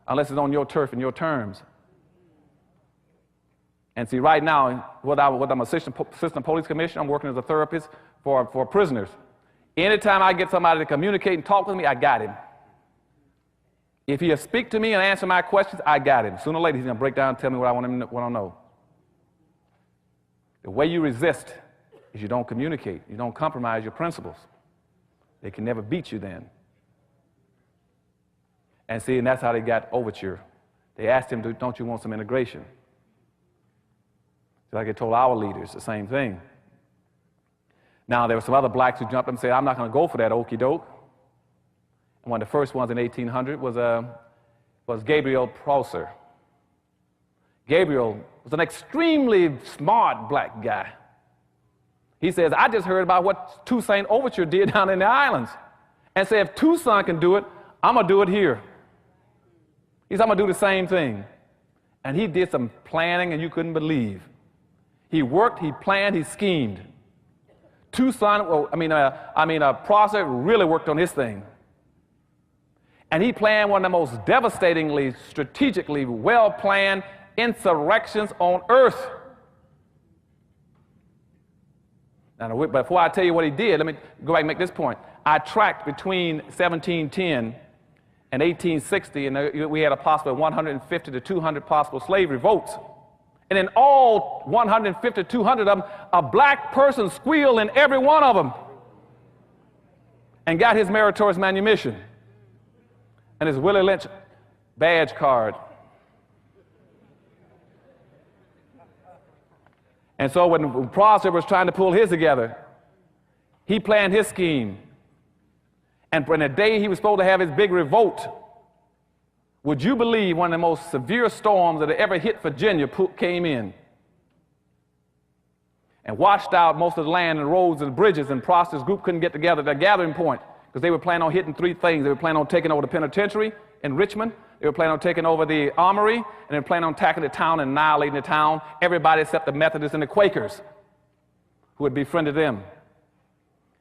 unless it's on your turf and your terms. And see, right now, I'm assistant police commissioner, I'm working as a therapist for prisoners. Anytime I get somebody to communicate and talk with me, I got him. If he'll speak to me and answer my questions, I got him. Sooner or later, he's going to break down and tell me what I want to know. The way you resist is you don't communicate. You don't compromise your principles. They can never beat you then. And see, and that's how they got Overture. They asked him, don't you want some integration? So like they told our leaders the same thing. Now, there were some other blacks who jumped up and said, I'm not going to go for that okey doke. And one of the first ones in 1800 was Gabriel Prosser. Gabriel was an extremely smart black guy. He says, I just heard about what Toussaint Overture did down in the islands. And said, if Toussaint can do it, I'm going to do it here. He said, I'm going to do the same thing. And he did some planning and you couldn't believe. He worked, he planned, he schemed. Prosser really worked on his thing. And he planned one of the most devastatingly, strategically well-planned insurrections on earth. Now, but before I tell you what he did, let me go back and make this point. I tracked between 1710 and 1860, and we had a possible 150 to 200 possible slavery votes. And in all 150 to 200 of them, a black person squealed in every one of them and got his meritorious manumission and his Willie Lynch badge card. And so when Prosser was trying to pull his together, he planned his scheme. And on the day he was supposed to have his big revolt, would you believe one of the most severe storms that ever hit Virginia came in and washed out most of the land and roads and bridges, and Prosser's group couldn't get together at their gathering point because they were planning on hitting three things. They were planning on taking over the penitentiary in Richmond, they were planning on taking over the armory, and they were planning on attacking the town and annihilating the town, everybody except the Methodists and the Quakers who had befriended them.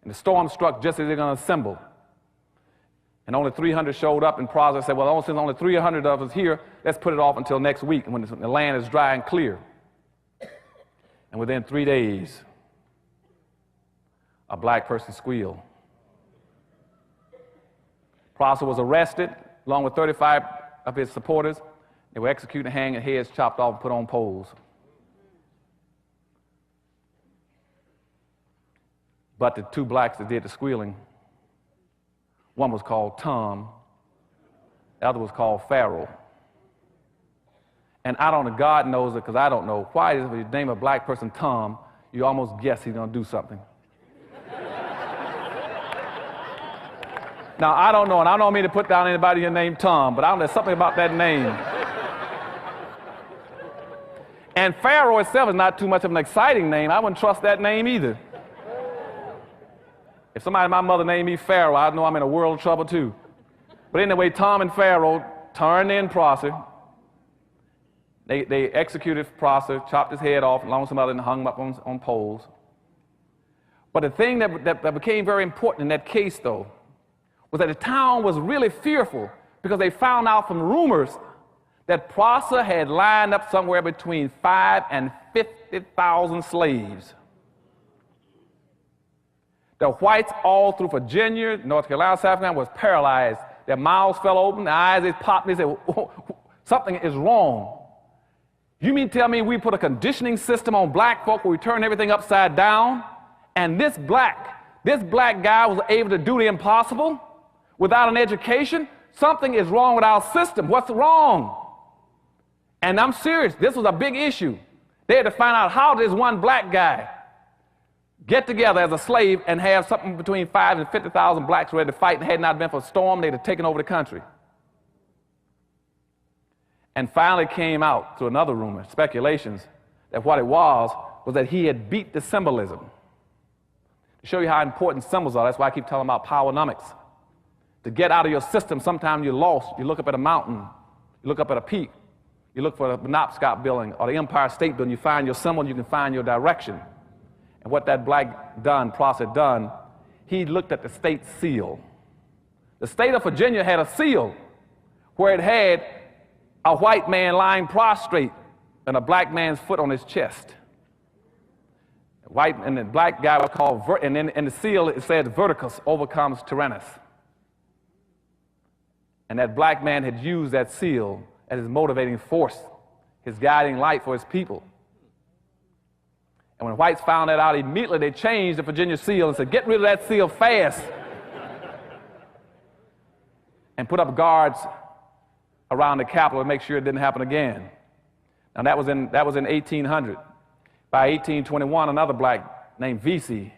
And the storm struck just as they were going to assemble. And only 300 showed up, and Prosser said, well, since only 300 of us here, let's put it off until next week when the land is dry and clear. And within 3 days, a black person squealed. Prosser was arrested along with 35 of his supporters. They were executed, hanged, and heads chopped off and put on poles. But the two blacks that did the squealing, one was called Tom, the other was called Pharaoh. And I don't know, God knows it because I don't know. Why is it if you name a black person Tom, you almost guess he's going to do something? Now, I don't know, and I don't mean to put down anybody here named Tom, but I don't know, there's something about that name. And Pharaoh itself is not too much of an exciting name. I wouldn't trust that name either. If somebody, my mother named me Pharaoh, I'd know I'm in a world of trouble too. But anyway, Tom and Pharaoh turned in Prosser. They executed Prosser, chopped his head off, along with some other, and hung him up on poles. But the thing that became very important in that case, though, was that the town was really fearful because they found out from rumors that Prosser had lined up somewhere between 5,000 and 50,000 slaves. The whites all through Virginia, North Carolina, South Carolina was paralyzed. Their mouths fell open, their eyes they popped, and they said, something is wrong. You mean tell me we put a conditioning system on black folk where we turn everything upside down, and this black guy was able to do the impossible without an education? Something is wrong with our system. What's wrong? And I'm serious, this was a big issue. They had to find out how this one black guy get together as a slave and have something between 5,000 and 50,000 blacks ready to fight, and had it not been for a storm, they'd have taken over the country. And finally came out through another rumor, speculations, that what it was that he had beat the symbolism. To show you how important symbols are, that's why I keep telling about powernomics. To get out of your system, sometimes you're lost. You look up at a mountain, you look up at a peak, you look for the Penobscot building or the Empire State Building, you find your symbol, you can find your direction. And what that black Prosser done, he looked at the state seal. The state of Virginia had a seal where it had a white man lying prostrate and a black man's foot on his chest. White and the black guy was called, and then in the seal it said, Verticus overcomes Tyrannus. And that black man had used that seal as his motivating force, his guiding light for his people. And when whites found that out, immediately they changed the Virginia seal and said, get rid of that seal fast. And put up guards around the Capitol to make sure it didn't happen again. Now that was in 1800. By 1821, another black named Vesey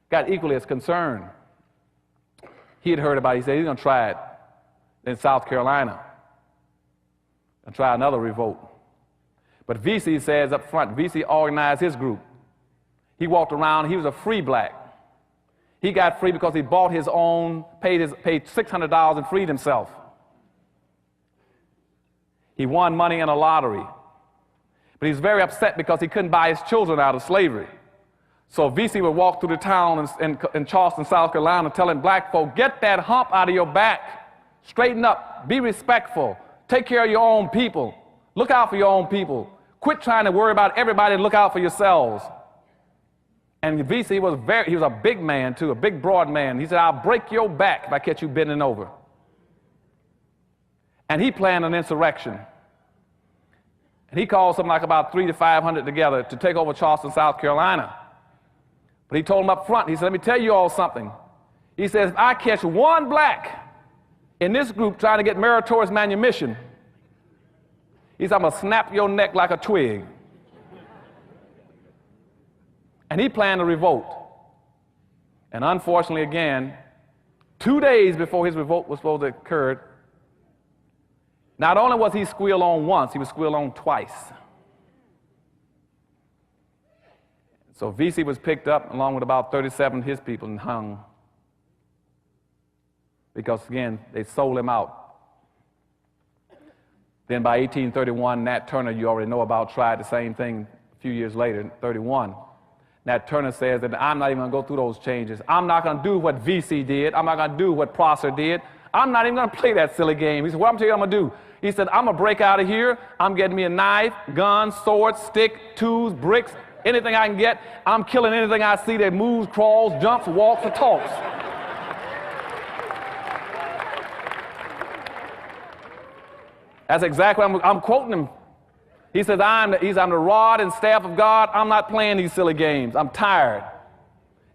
got equally as concerned. He had heard about it. He said he's going to try it in South Carolina and try another revolt. But Vesey says up front, Vesey organized his group. He walked around, he was a free black. He got free because he bought his own, paid $600 and freed himself. He won money in a lottery. But he's very upset because he couldn't buy his children out of slavery. So Vesey would walk through the town in Charleston, South Carolina, telling black folk, get that hump out of your back, straighten up, be respectful, take care of your own people, look out for your own people, quit trying to worry about everybody and look out for yourselves. And Vesey was he was a big man too, a big broad man. He said, I'll break your back if I catch you bending over. And he planned an insurrection. And he called something like about 300 to 500 together to take over Charleston, South Carolina. But he told them up front, he said, let me tell you all something. He says, if I catch one black in this group trying to get meritorious manumission, he said, I'm going to snap your neck like a twig. And he planned a revolt. And unfortunately, again, 2 days before his revolt was supposed to occur, not only was he squealed on once, he was squealed on twice. So VC was picked up along with about 37 of his people and hung. Because, again, they sold him out. Then by 1831, Nat Turner, you already know about, tried the same thing a few years later, in 31. Nat Turner says that I'm not even going to go through those changes. I'm not going to do what VC did. I'm not going to do what Prosser did. I'm not even going to play that silly game. He said, what I'm telling you I'm going to do? He said, I'm going to break out of here. I'm getting me a knife, gun, sword, stick, tools, bricks, anything I can get. I'm killing anything I see that moves, crawls, jumps, walks, or talks. That's exactly what I'm quoting him. He says, I'm the rod and staff of God. I'm not playing these silly games. I'm tired.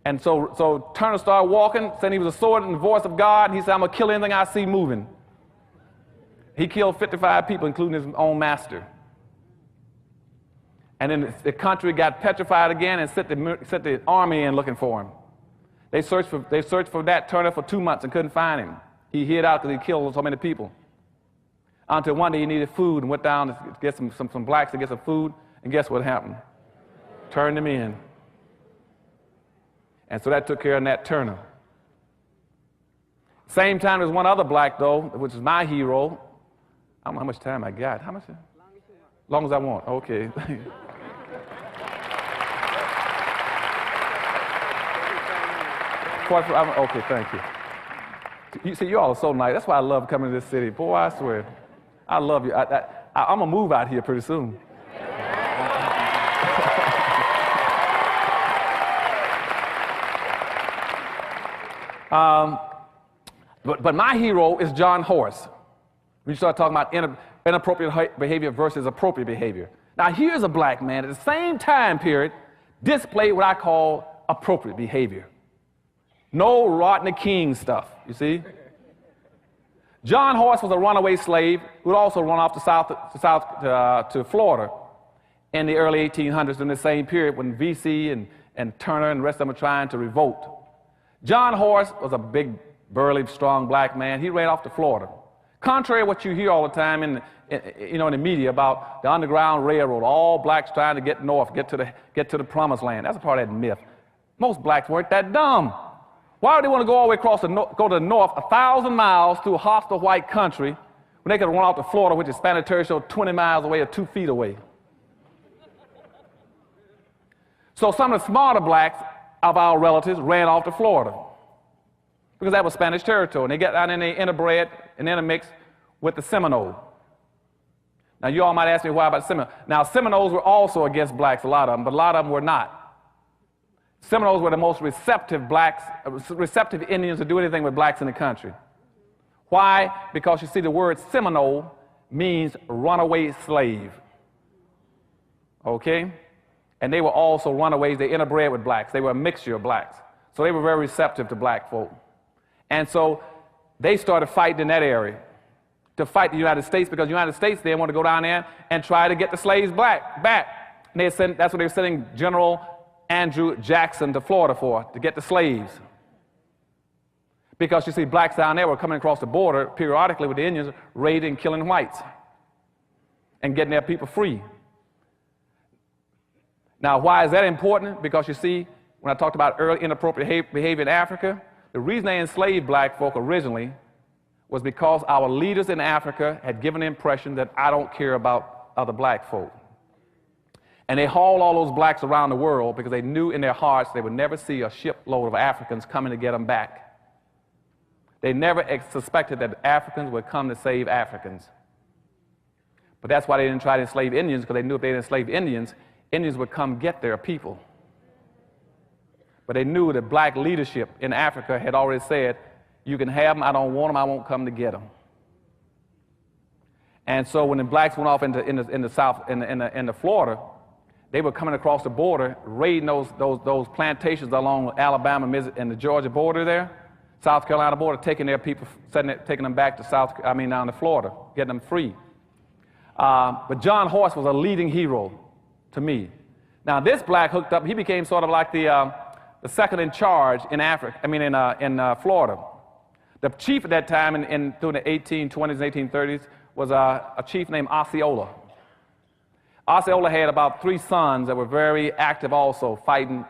And so Turner started walking, saying he was a sword and the voice of God. He said, I'm going to kill anything I see moving. He killed 55 people, including his own master. And then the country got petrified again and sent the army in looking for him. They searched for Nat Turner for 2 months and couldn't find him. He hid out because he killed so many people. Until one day he needed food and went down to get some blacks to get some food, and guess what happened? Turned them in. And so that took care of Nat Turner. Same time, there's one other black, though, which is my hero. I don't know how much time I got. How much? Long as I want. Okay. Okay, thank you. You see, you all are so nice. That's why I love coming to this city. Boy, I swear. I love you. I'm going to move out here pretty soon. But my hero is John Horace. We start talking about inappropriate behavior versus appropriate behavior. Now, here's a black man at the same time period displayed what I call appropriate behavior. No Rodney King stuff, you see? John Horace was a runaway slave who had also run off to Florida in the early 1800s in the same period when VC and Turner and the rest of them were trying to revolt. John Horace was a big, burly, strong black man. He ran off to Florida. Contrary to what you hear all the time in the media about the Underground Railroad, all blacks trying to get north, get to the promised land. That's a part of that myth. Most blacks weren't that dumb. Why would they want to go all the way across go to the north 1,000 miles through a hostile white country when they could run out to Florida, which is Spanish territory, 20 miles away or 2 feet away? So some of the smarter blacks of our relatives ran off to Florida because that was Spanish territory. And they got down and they interbred and intermixed with the Seminole. Now, you all might ask me why about Seminoles. Now, Seminoles were also against blacks, a lot of them, but a lot of them were not. Seminoles were the most receptive Indians to do anything with blacks in the country. Why? Because you see, the word Seminole means runaway slave. Okay? And they were also runaways. They interbred with blacks. They were a mixture of blacks. So they were very receptive to black folk. And so they started fighting in that area to fight the United States because the United States, they wanted to go down there and try to get the slaves back. And that's what they were sending General Andrew Jackson to Florida for, to get the slaves. Because you see, blacks down there were coming across the border periodically with the Indians, raiding and killing whites and getting their people free. Now, why is that important? Because you see, when I talked about early inappropriate behavior in Africa, the reason they enslaved black folk originally was because our leaders in Africa had given the impression that I don't care about other black folk. And they hauled all those blacks around the world because they knew in their hearts they would never see a shipload of Africans coming to get them back. They never suspected that Africans would come to save Africans. But that's why they didn't try to enslave Indians, because they knew if they didn't enslave Indians, Indians would come get their people. But they knew that black leadership in Africa had already said, you can have them, I don't want them, I won't come to get them. And so when the blacks went off into South, into Florida, they were coming across the border, raiding those plantations along Alabama and the Georgia border there, South Carolina border, taking their people, taking them back to down to Florida, getting them free. But John Horace was a leading hero to me. Now, this black hooked up, he became sort of like the second in charge in Africa, in Florida. The chief at that time, through the 1820s and 1830s, was a chief named Osceola. Osceola had about 3 sons that were very active also, fighting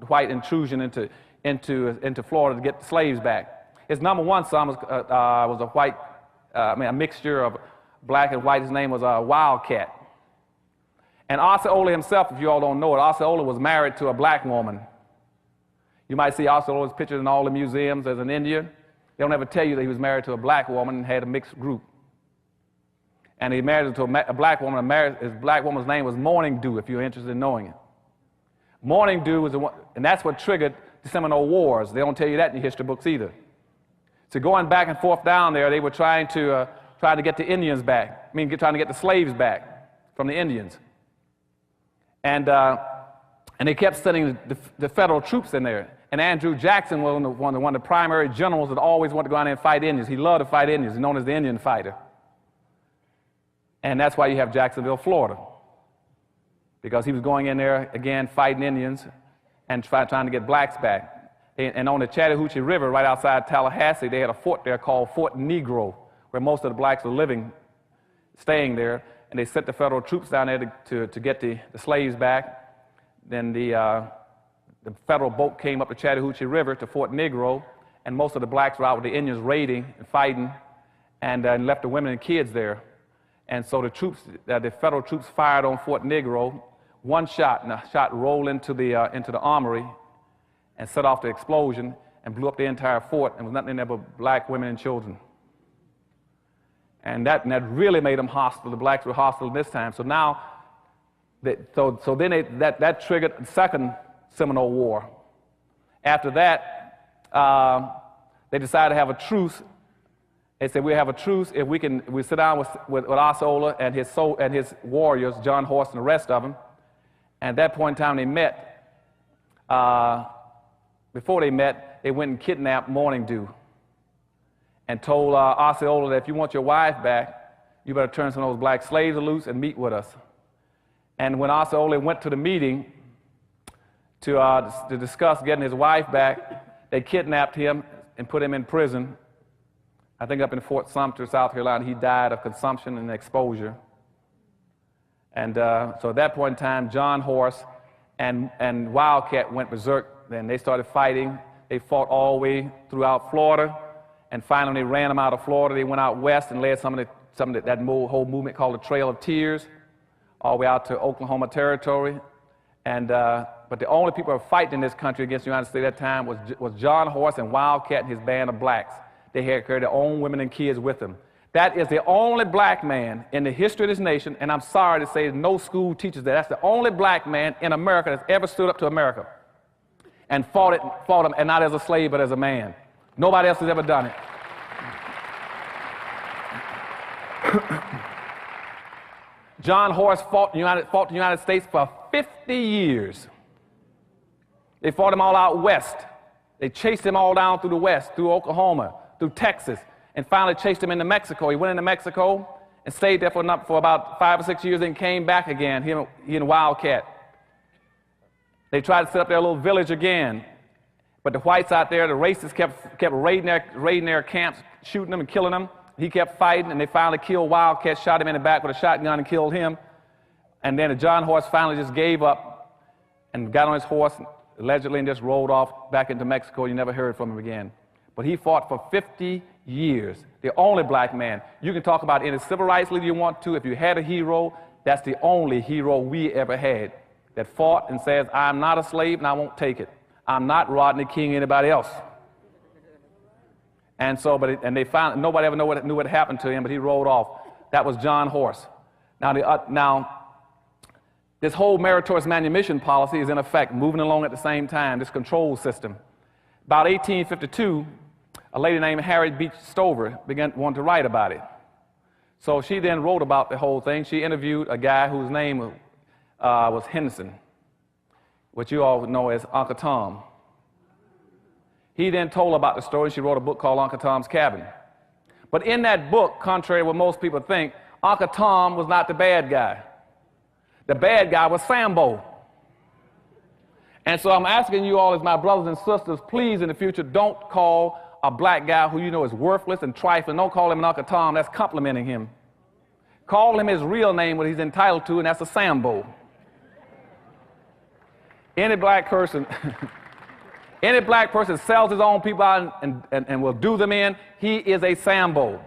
white intrusion into Florida to get the slaves back. His number 1 son was a white, a mixture of black and white. His name was Wildcat. And Osceola himself, if you all don't know it, Osceola was married to a black woman. You might see Osceola's pictures in all the museums as an Indian. They don't ever tell you that he was married to a black woman and had a mixed group. And he married to a black woman. His black woman's name was Morning Dew, if you're interested in knowing it. Morning Dew was the one, and that's what triggered the Seminole Wars. They don't tell you that in your history books either. So going back and forth down there, they were trying to get the Indians back. Trying to get the slaves back from the Indians. And they kept sending the federal troops in there. And Andrew Jackson was one of the primary generals that always wanted to go out there and fight Indians. He loved to fight Indians. He's known as the Indian fighter. And that's why you have Jacksonville, Florida. Because he was going in there, again, fighting Indians and trying to get blacks back. And on the Chattahoochee River, right outside Tallahassee, they had a fort there called Fort Negro, where most of the blacks were living, staying there. And they sent the federal troops down there to get the slaves back. Then the federal boat came up the Chattahoochee River to Fort Negro, and most of the blacks were out with the Indians raiding and fighting, and left the women and kids there. And so the federal troops fired on Fort Negro, 1 shot, and the shot rolled into the armory and set off the explosion and blew up the entire fort, and was nothing in there but black women and children. And that really made them hostile. The blacks were hostile this time. So now, that triggered the Second Seminole War. After that, they decided to have a truce. They said, we'll have a truce if we sit down with Osceola and his warriors, John Horse and the rest of them. And at that point in time, they met. Before they met, they went and kidnapped Morning Dew and told Osceola that if you want your wife back, you better turn some of those black slaves loose and meet with us. And when Osceola went to the meeting to discuss getting his wife back, they kidnapped him and put him in prison. I think up in Fort Sumter, South Carolina. He died of consumption and exposure. And so at that point in time, John Horse and Wildcat went berserk. Then they started fighting. They fought all the way throughout Florida. And finally, they ran them out of Florida. They went out west and led that whole movement called the Trail of Tears, all the way out to Oklahoma Territory. And but the only people who were fighting in this country against the United States at that time was John Horse and Wildcat and his band of blacks. They had carried their own women and kids with them. That is the only black man in the history of this nation, and I'm sorry to say no school teaches that. That's the only black man in America that's ever stood up to America and fought him, and not as a slave, but as a man. Nobody else has ever done it. John Horse fought the United States for 50 years. They fought him all out west. They chased him all down through the west, through Oklahoma, through Texas, and finally chased him into Mexico. He went into Mexico and stayed there for about 5 or 6 years, and came back again, he and Wildcat. They tried to set up their little village again, but the whites out there, the racists kept raiding their camps, shooting them and killing them. He kept fighting, and they finally killed Wildcat, shot him in the back with a shotgun and killed him. And then John Horse finally just gave up and got on his horse, allegedly, and just rolled off back into Mexico. You never heard from him again. But he fought for 50 years, the only black man. You can talk about any civil rights leader you want to. If you had a hero, that's the only hero we ever had that fought and says, I'm not a slave and I won't take it. I'm not Rodney King or anybody else. And so, they found nobody ever knew what happened to him, but he rolled off. That was John Horse. Now, this whole meritorious manumission policy is in effect, moving along at the same time, this control system. About 1852, a lady named Harriet Beach Stover wanted to write about it. So she then wrote about the whole thing. She interviewed a guy whose name was Henderson, which you all know as Uncle Tom. He then told her about the story. She wrote a book called Uncle Tom's Cabin. But in that book, contrary to what most people think, Uncle Tom was not the bad guy. The bad guy was Sambo. And so I'm asking you all as my brothers and sisters, please in the future, don't call a black guy who you know is worthless and trifling. Don't call him an Uncle Tom. That's complimenting him. Call him his real name, what he's entitled to, and that's a Sambo. Any black person, any black person sells his own people out and will do them in, he is a Sambo.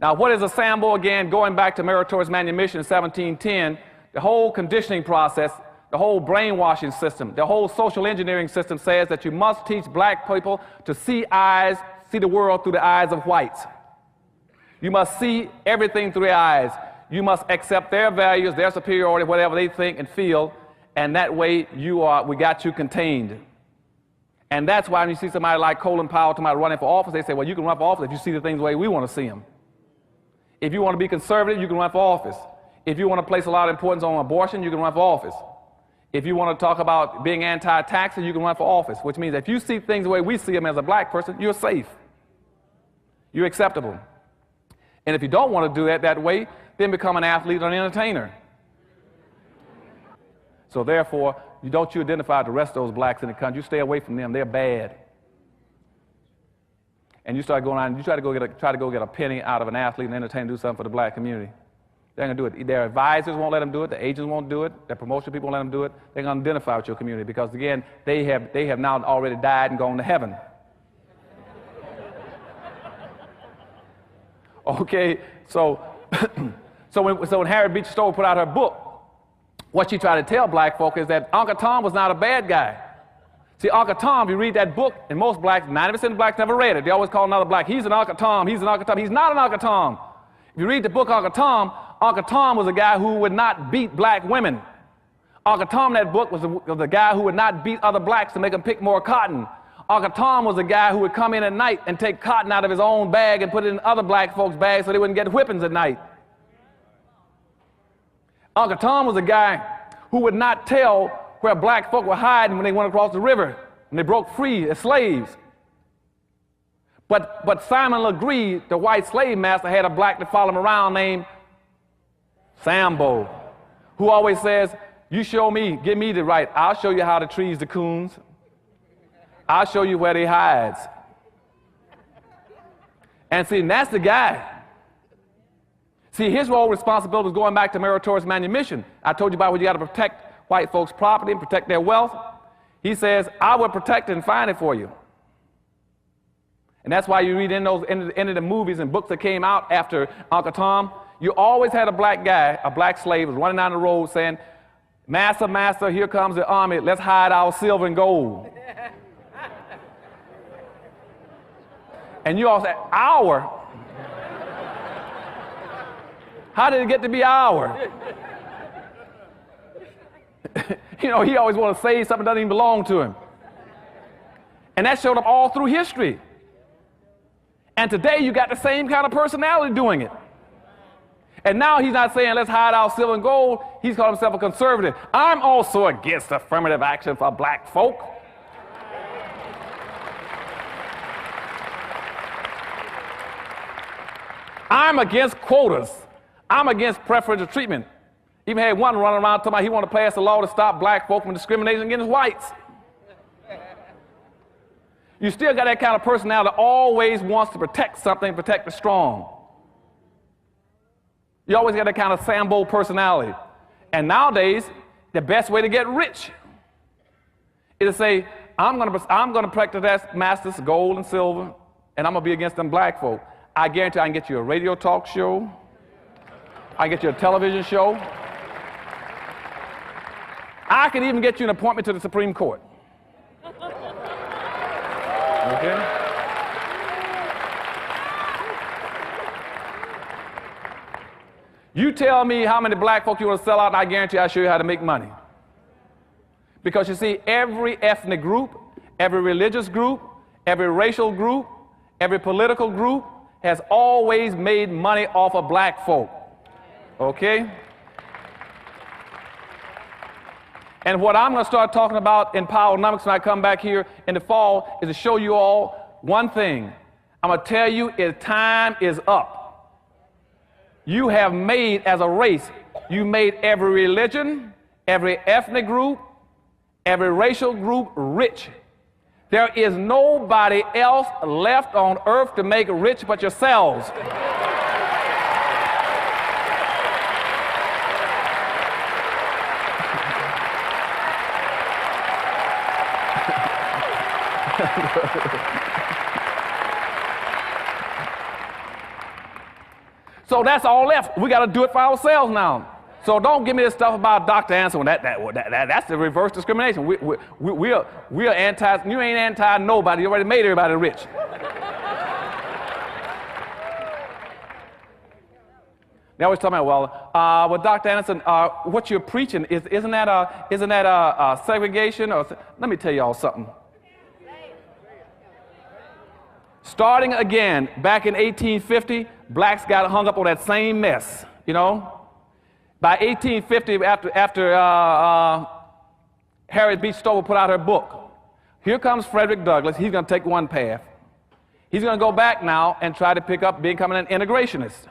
Now, what is a Sambo again? Going back to meritorious manumission in 1710, the whole conditioning process, the whole brainwashing system, the whole social engineering system says that you must teach black people to see the world through the eyes of whites. You must see everything through their eyes. You must accept their values, their superiority, whatever they think and feel, and that way we got you contained. And that's why when you see somebody like Colin Powell running for office, they say, well, you can run for office if you see the things the way we want to see them. If you want to be conservative, you can run for office. If you want to place a lot of importance on abortion, you can run for office. If you want to talk about being anti-taxing, you can run for office, which means if you see things the way we see them as a black person, you're safe. You're acceptable. And if you don't want to do that way, then become an athlete or an entertainer. So therefore, don't you identify with the rest of those blacks in the country. You stay away from them. They're bad. And you start going out and you try to go get a penny out of an athlete and entertainer, do something for the black community. They're going to do it. Their advisors won't let them do it. The agents won't do it. Their promotion people won't let them do it. They're going to identify with your community because, again, they have now already died and gone to heaven. Okay, so when Harriet Beecher Stowe put out her book, what she tried to tell black folk is that Uncle Tom was not a bad guy. See, Uncle Tom, if you read that book, and most blacks, 90% of blacks never read it. They always call another black, he's an Uncle Tom, he's an Uncle Tom. He's not an Uncle Tom. If you read the book Uncle Tom was a guy who would not beat black women. Uncle Tom in that book was the guy who would not beat other blacks to make them pick more cotton. Uncle Tom was a guy who would come in at night and take cotton out of his own bag and put it in other black folks' bags so they wouldn't get whippings at night. Uncle Tom was a guy who would not tell where black folk were hiding when they went across the river and they broke free as slaves. But Simon Legree, the white slave master, had a black that followed him around named Sambo, who always says, you show me, give me the right, I'll show you how to trees the coons. I'll show you where they hides. And see, and that's the guy. See, his role responsibility was going back to meritorious manumission. I told you about where you got to protect white folks' property and protect their wealth. He says, I will protect it and find it for you. And that's why you read in the movies and books that came out after Uncle Tom, you always had a black guy, a black slave, was running down the road saying, Master, master, here comes the army, let's hide our silver and gold. And you all say, our? How did it get to be our? You know, he always wants to say something that doesn't even belong to him. And that showed up all through history. And today you got the same kind of personality doing it. And now he's not saying let's hide our silver and gold. He's called himself a conservative. I'm also against affirmative action for black folk. I'm against quotas. I'm against preferential treatment. Even had one running around talking about he wanted to pass a law to stop black folk from discriminating against whites. You still got that kind of personality that always wants to protect something, protect the strong. You always got that kind of Sambo personality. And nowadays, the best way to get rich is to say, I'm going to protect that master's gold and silver, and I'm going to be against them black folk. I guarantee I can get you a radio talk show. I can get you a television show. I can even get you an appointment to the Supreme Court. Okay? You tell me how many black folk you want to sell out, and I guarantee I'll show you how to make money. Because you see, every ethnic group, every religious group, every racial group, every political group has always made money off of black folk. Okay? And what I'm going to start talking about in Powernomics when I come back here in the fall is to show you all one thing. I'm going to tell you time is up. You have made, as a race, you made every religion, every ethnic group, every racial group rich. There is nobody else left on earth to make rich but yourselves. So that's all left. We got to do it for ourselves now. So don't give me this stuff about Dr. Anderson. That's the reverse discrimination. We are anti. You ain't anti nobody. You already made everybody rich. They always tell me, well, Dr. Anderson, what you're preaching isn't that segregation? Or let me tell y'all something. Starting again, back in 1850, blacks got hung up on that same mess, you know. By 1850, after Harriet Beecher Stover put out her book, here comes Frederick Douglass. He's going to take one path. He's going to go back now and try to pick up becoming an integrationist.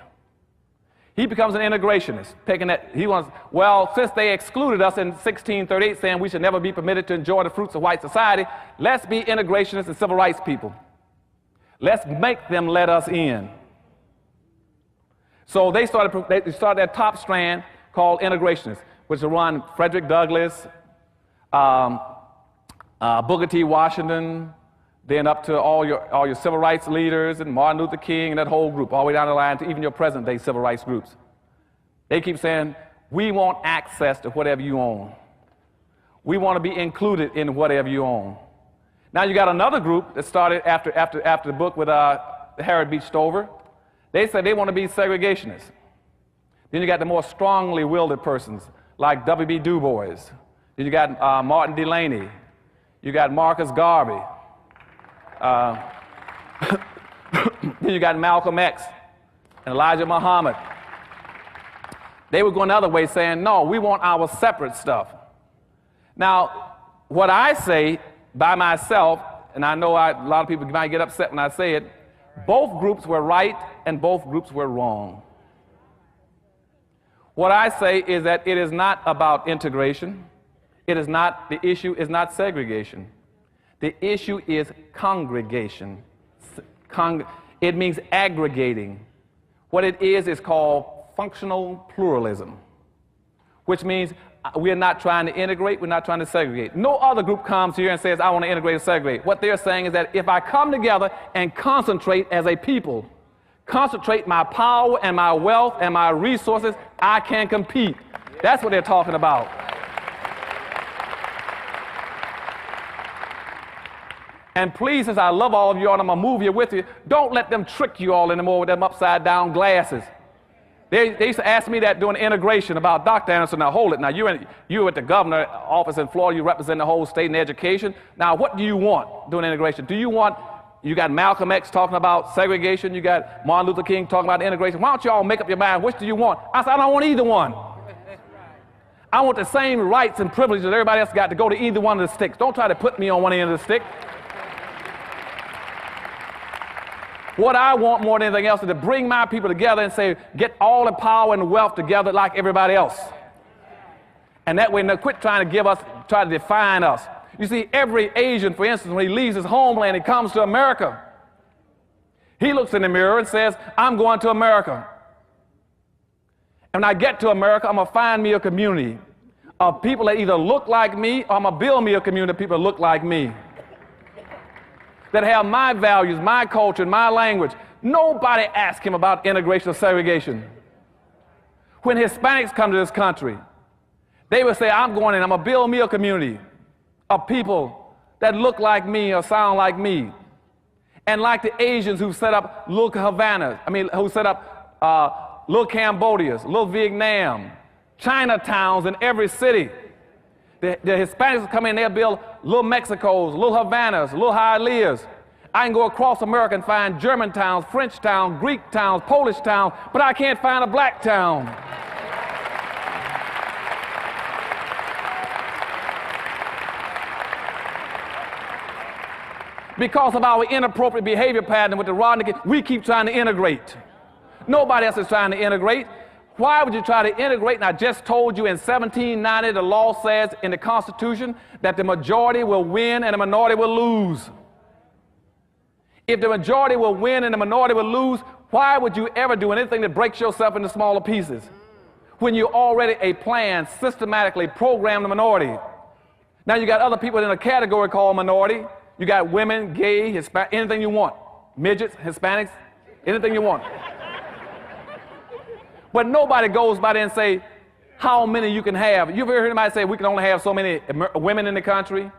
He becomes an integrationist, taking that, he wants, well, since they excluded us in 1638, saying we should never be permitted to enjoy the fruits of white society, let's be integrationists and civil rights people. Let's make them let us in. So they started that top strand called integrationists, which will run Frederick Douglass, Booker T. Washington, then up to all your civil rights leaders and Martin Luther King and that whole group, all the way down the line to even your present-day civil rights groups. They keep saying, we want access to whatever you own. We want to be included in whatever you own. Now you got another group that started after the book with Harriet Beecher Stover. They said they want to be segregationists. Then you got the more strongly willed persons like W.B. Du Bois. Then you got Martin Delany. You got Marcus Garvey. Then you got Malcolm X and Elijah Muhammad. They were going the other way saying, no, we want our separate stuff. Now, what I say by myself, and I know a lot of people might get upset when I say it, both groups were right and both groups were wrong. What I say is that it is not about integration. The issue is not segregation. The issue is congregation. It means aggregating. What it is called functional pluralism, which means we are not trying to integrate, we're not trying to segregate. No other group comes here and says, I want to integrate and segregate. What they're saying is that if I come together and concentrate as a people, concentrate my power and my wealth and my resources, I can compete. That's what they're talking about. And please, since I love all of you all, and I'm going to move here with you, don't let them trick you all anymore with them upside down glasses. They used to ask me that during integration about Dr. Anderson. Now, hold it. Now, you're at the governor's office in Florida. You represent the whole state in education. Now, what do you want during integration? You got Malcolm X talking about segregation. You got Martin Luther King talking about integration. Why don't you all make up your mind? Which do you want? I said, I don't want either one. I want the same rights and privileges that everybody else got to go to either one of the sticks. Don't try to put me on one end of the stick. What I want more than anything else is to bring my people together and say, get all the power and wealth together like everybody else. And that way, quit trying to try to define us. You see, every Asian, for instance, when he leaves his homeland, he comes to America. He looks in the mirror and says, I'm going to America. And when I get to America, I'm going to find me a community of people that either look like me, or I'm going to build me a community of people that look like me, that have my values, my culture, and my language. Nobody asked him about integration or segregation. When Hispanics come to this country, they would say, I'm going in, I'm going to build me a community of people that look like me or sound like me. And like the Asians who set up little Havanas, who set up little Cambodias, little Vietnam, Chinatowns in every city. The Hispanics come in, they'll build little Mexicos, little Havanas, little Hialeahs. I can go across America and find German towns, French towns, Greek towns, Polish towns, but I can't find a black town. Because of our inappropriate behavior pattern with the Rodney, we keep trying to integrate. Nobody else is trying to integrate. Why would you try to integrate? And I just told you in 1790, the law says in the Constitution that the majority will win and the minority will lose. If the majority will win and the minority will lose, why would you ever do anything that breaks yourself into smaller pieces when you already a plan systematically program the minority? Now you got other people in a category called minority. You got women, gay, Hispanic, anything you want. Midgets, Hispanics, anything you want. But nobody goes by there and say how many you can have. You've ever heard anybody say we can only have so many women in the country,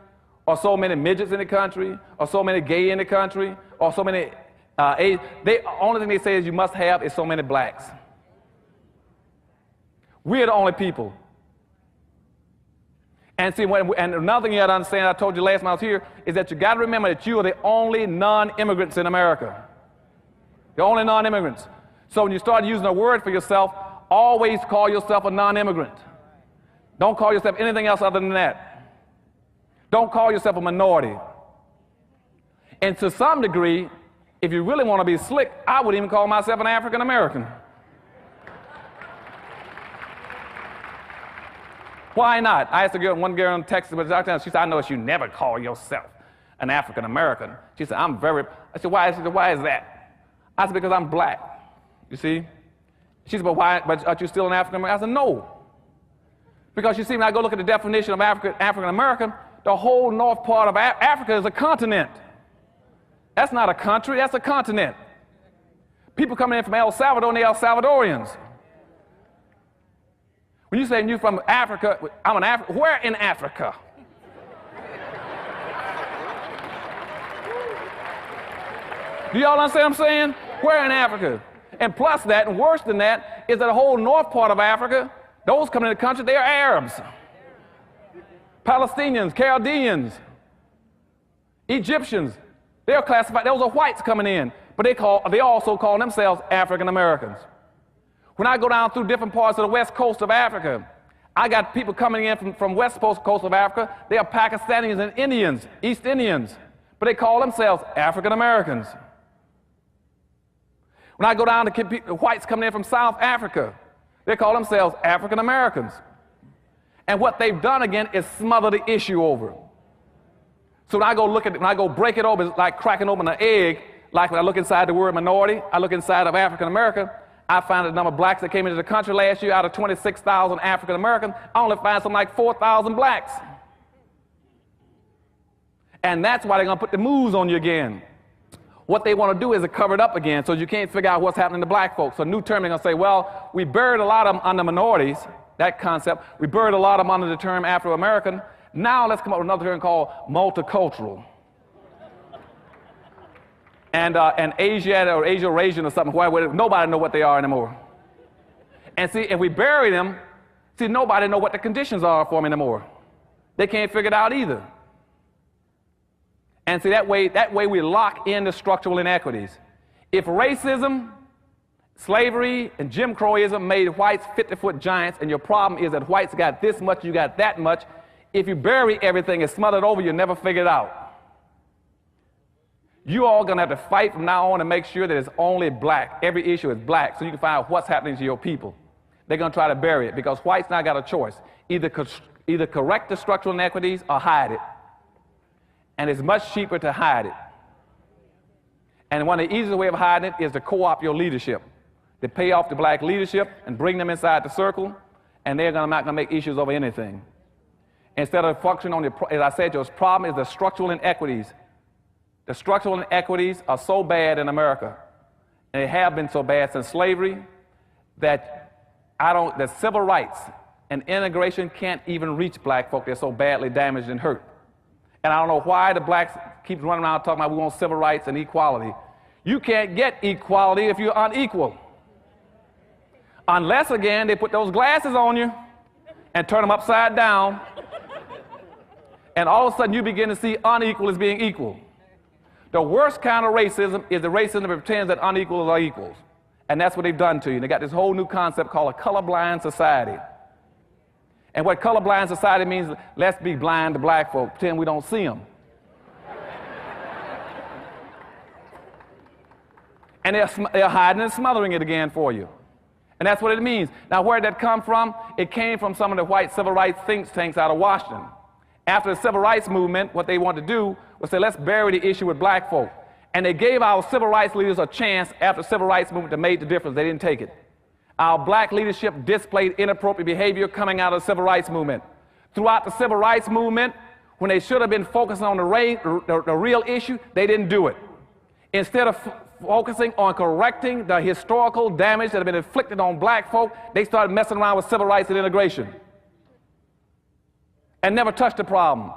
or so many midgets in the country, or so many gay in the country, or so many only thing they say is you must have is so many blacks. We're the only people. And see, and another thing you got to understand, I told you last time I was here, is that you got to remember that you are the only non-immigrants in America. The only non-immigrants. So when you start using a word for yourself, always call yourself a non-immigrant. Don't call yourself anything else other than that. Don't call yourself a minority. And to some degree, if you really want to be slick, I would even call myself an African American. Why not? I asked one girl in Texas, but she said, I noticed you never call yourself an African American. She said, I said, why? She said, why is that? I said, because I'm black. You see? She said, but why? But aren't you still an African American? I said, no. Because you see, when I go look at the definition of African American, the whole north part of Africa is a continent. That's not a country, that's a continent. People coming in from El Salvador, and they're El Salvadorians. When you say you're from Africa, I'm an African. Where in Africa? Do y'all understand what I'm saying? Where in Africa? And plus that, and worse than that, is that the whole north part of Africa, those coming in the country, they are Arabs, Palestinians, Chaldeans, Egyptians. They are classified, those are whites coming in, but they also call themselves African Americans. When I go down through different parts of the west coast of Africa, I got people coming in from west coast of Africa. They are Pakistanis and Indians, East Indians, but they call themselves African Americans. When I go down to whites coming in from South Africa, they call themselves African Americans. And what they've done again is smother the issue over. So when I go break it open, it's like cracking open an egg. Like when I look inside the word minority, I look inside of African American, I find the number of blacks that came into the country last year, out of 26,000 African Americans, I only find something like 4,000 blacks. And that's why they're going to put the moves on you again. What they want to do is to cover it up again so you can't figure out what's happening to black folks. So new term, they're going to say, well, we buried a lot of them under minorities, that concept. We buried a lot of them under the term Afro-American. Now let's come up with another term called multicultural. And Asian or Asia-Rasian or something, where nobody knows what they are anymore. And see, if we bury them, see, nobody knows what the conditions are for them anymore. They can't figure it out either. And see, that way we lock in the structural inequities. If racism, slavery, and Jim Crowism made whites 50-foot giants, and your problem is that whites got this much, you got that much, if you bury everything and smother it over, you'll never figure it out. You all going to have to fight from now on to make sure that it's only black. Every issue is black, so you can find out what's happening to your people. They're going to try to bury it because whites now got a choice. Either correct the structural inequities or hide it. And it's much cheaper to hide it. And one of the easiest way of hiding it is to co-opt your leadership. To pay off the black leadership and bring them inside the circle, and they're not going to make issues over anything. Instead of functioning on as I said, your problem is the structural inequities. The structural inequities are so bad in America, and they have been so bad since slavery, that that civil rights and integration can't even reach black folk. They're so badly damaged and hurt. And I don't know why the blacks keep running around talking about we want civil rights and equality. You can't get equality if you're unequal. Unless, again, they put those glasses on you and turn them upside down, and all of a sudden you begin to see unequal as being equal. The worst kind of racism is the racism that pretends that unequals are equals. And that's what they've done to you. They got this whole new concept called a colorblind society. And what colorblind society means, let's be blind to black folk, pretend we don't see them. And they're hiding and smothering it again for you. And that's what it means. Now, where did that come from? It came from some of the white civil rights think tanks out of Washington. After the civil rights movement, what they wanted to do was say, let's bury the issue with black folk. And they gave our civil rights leaders a chance after the civil rights movement to make the difference. They didn't take it. Our black leadership displayed inappropriate behavior coming out of the civil rights movement. Throughout the civil rights movement, when they should have been focusing on the real issue, they didn't do it. Instead of focusing on correcting the historical damage that had been inflicted on black folk, they started messing around with civil rights and integration and never touched the problem.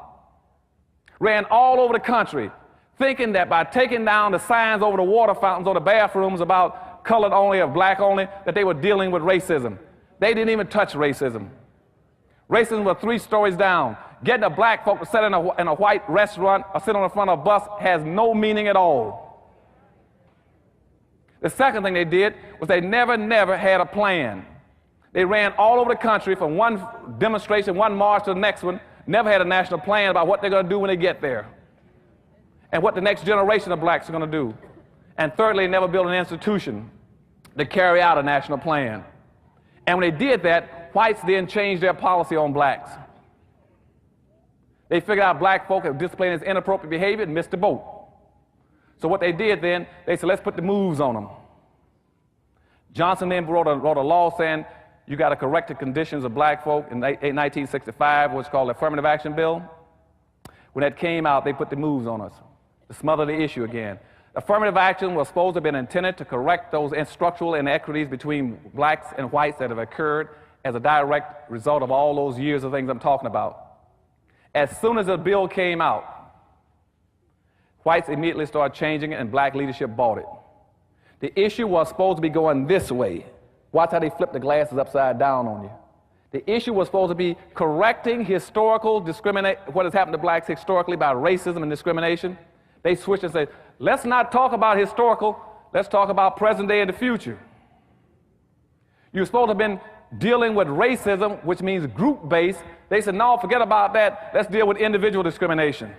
Ran all over the country, thinking that by taking down the signs over the water fountains or the bathrooms about colored only or black only, that they were dealing with racism. They didn't even touch racism. Racism was 3 stories down. Getting a black folk to sit in a white restaurant or sit on the front of a bus has no meaning at all. The second thing they did was they never had a plan. They ran all over the country from one demonstration, one march to the next one, never had a national plan about what they're going to do when they get there and what the next generation of blacks are going to do. And thirdly, they never built an institution to carry out a national plan. And when they did that, whites then changed their policy on blacks. They figured out black folk had displayed this inappropriate behavior and missed the boat. So what they did then, they said, let's put the moves on them. Johnson then wrote a law saying you got to correct the conditions of black folk in 1965, what's called the Affirmative Action Bill. When that came out, they put the moves on us to smother the issue again. Affirmative action was supposed to have been intended to correct those structural inequities between blacks and whites that have occurred as a direct result of all those years of things I'm talking about. As soon as the bill came out, whites immediately started changing it and black leadership bought it. The issue was supposed to be going this way. Watch how they flip the glasses upside down on you. The issue was supposed to be correcting historical what has happened to blacks historically by racism and discrimination. They switched and said, let's not talk about historical, let's talk about present day and the future. You're supposed to have been dealing with racism, which means group-based. They said, no, forget about that, let's deal with individual discrimination.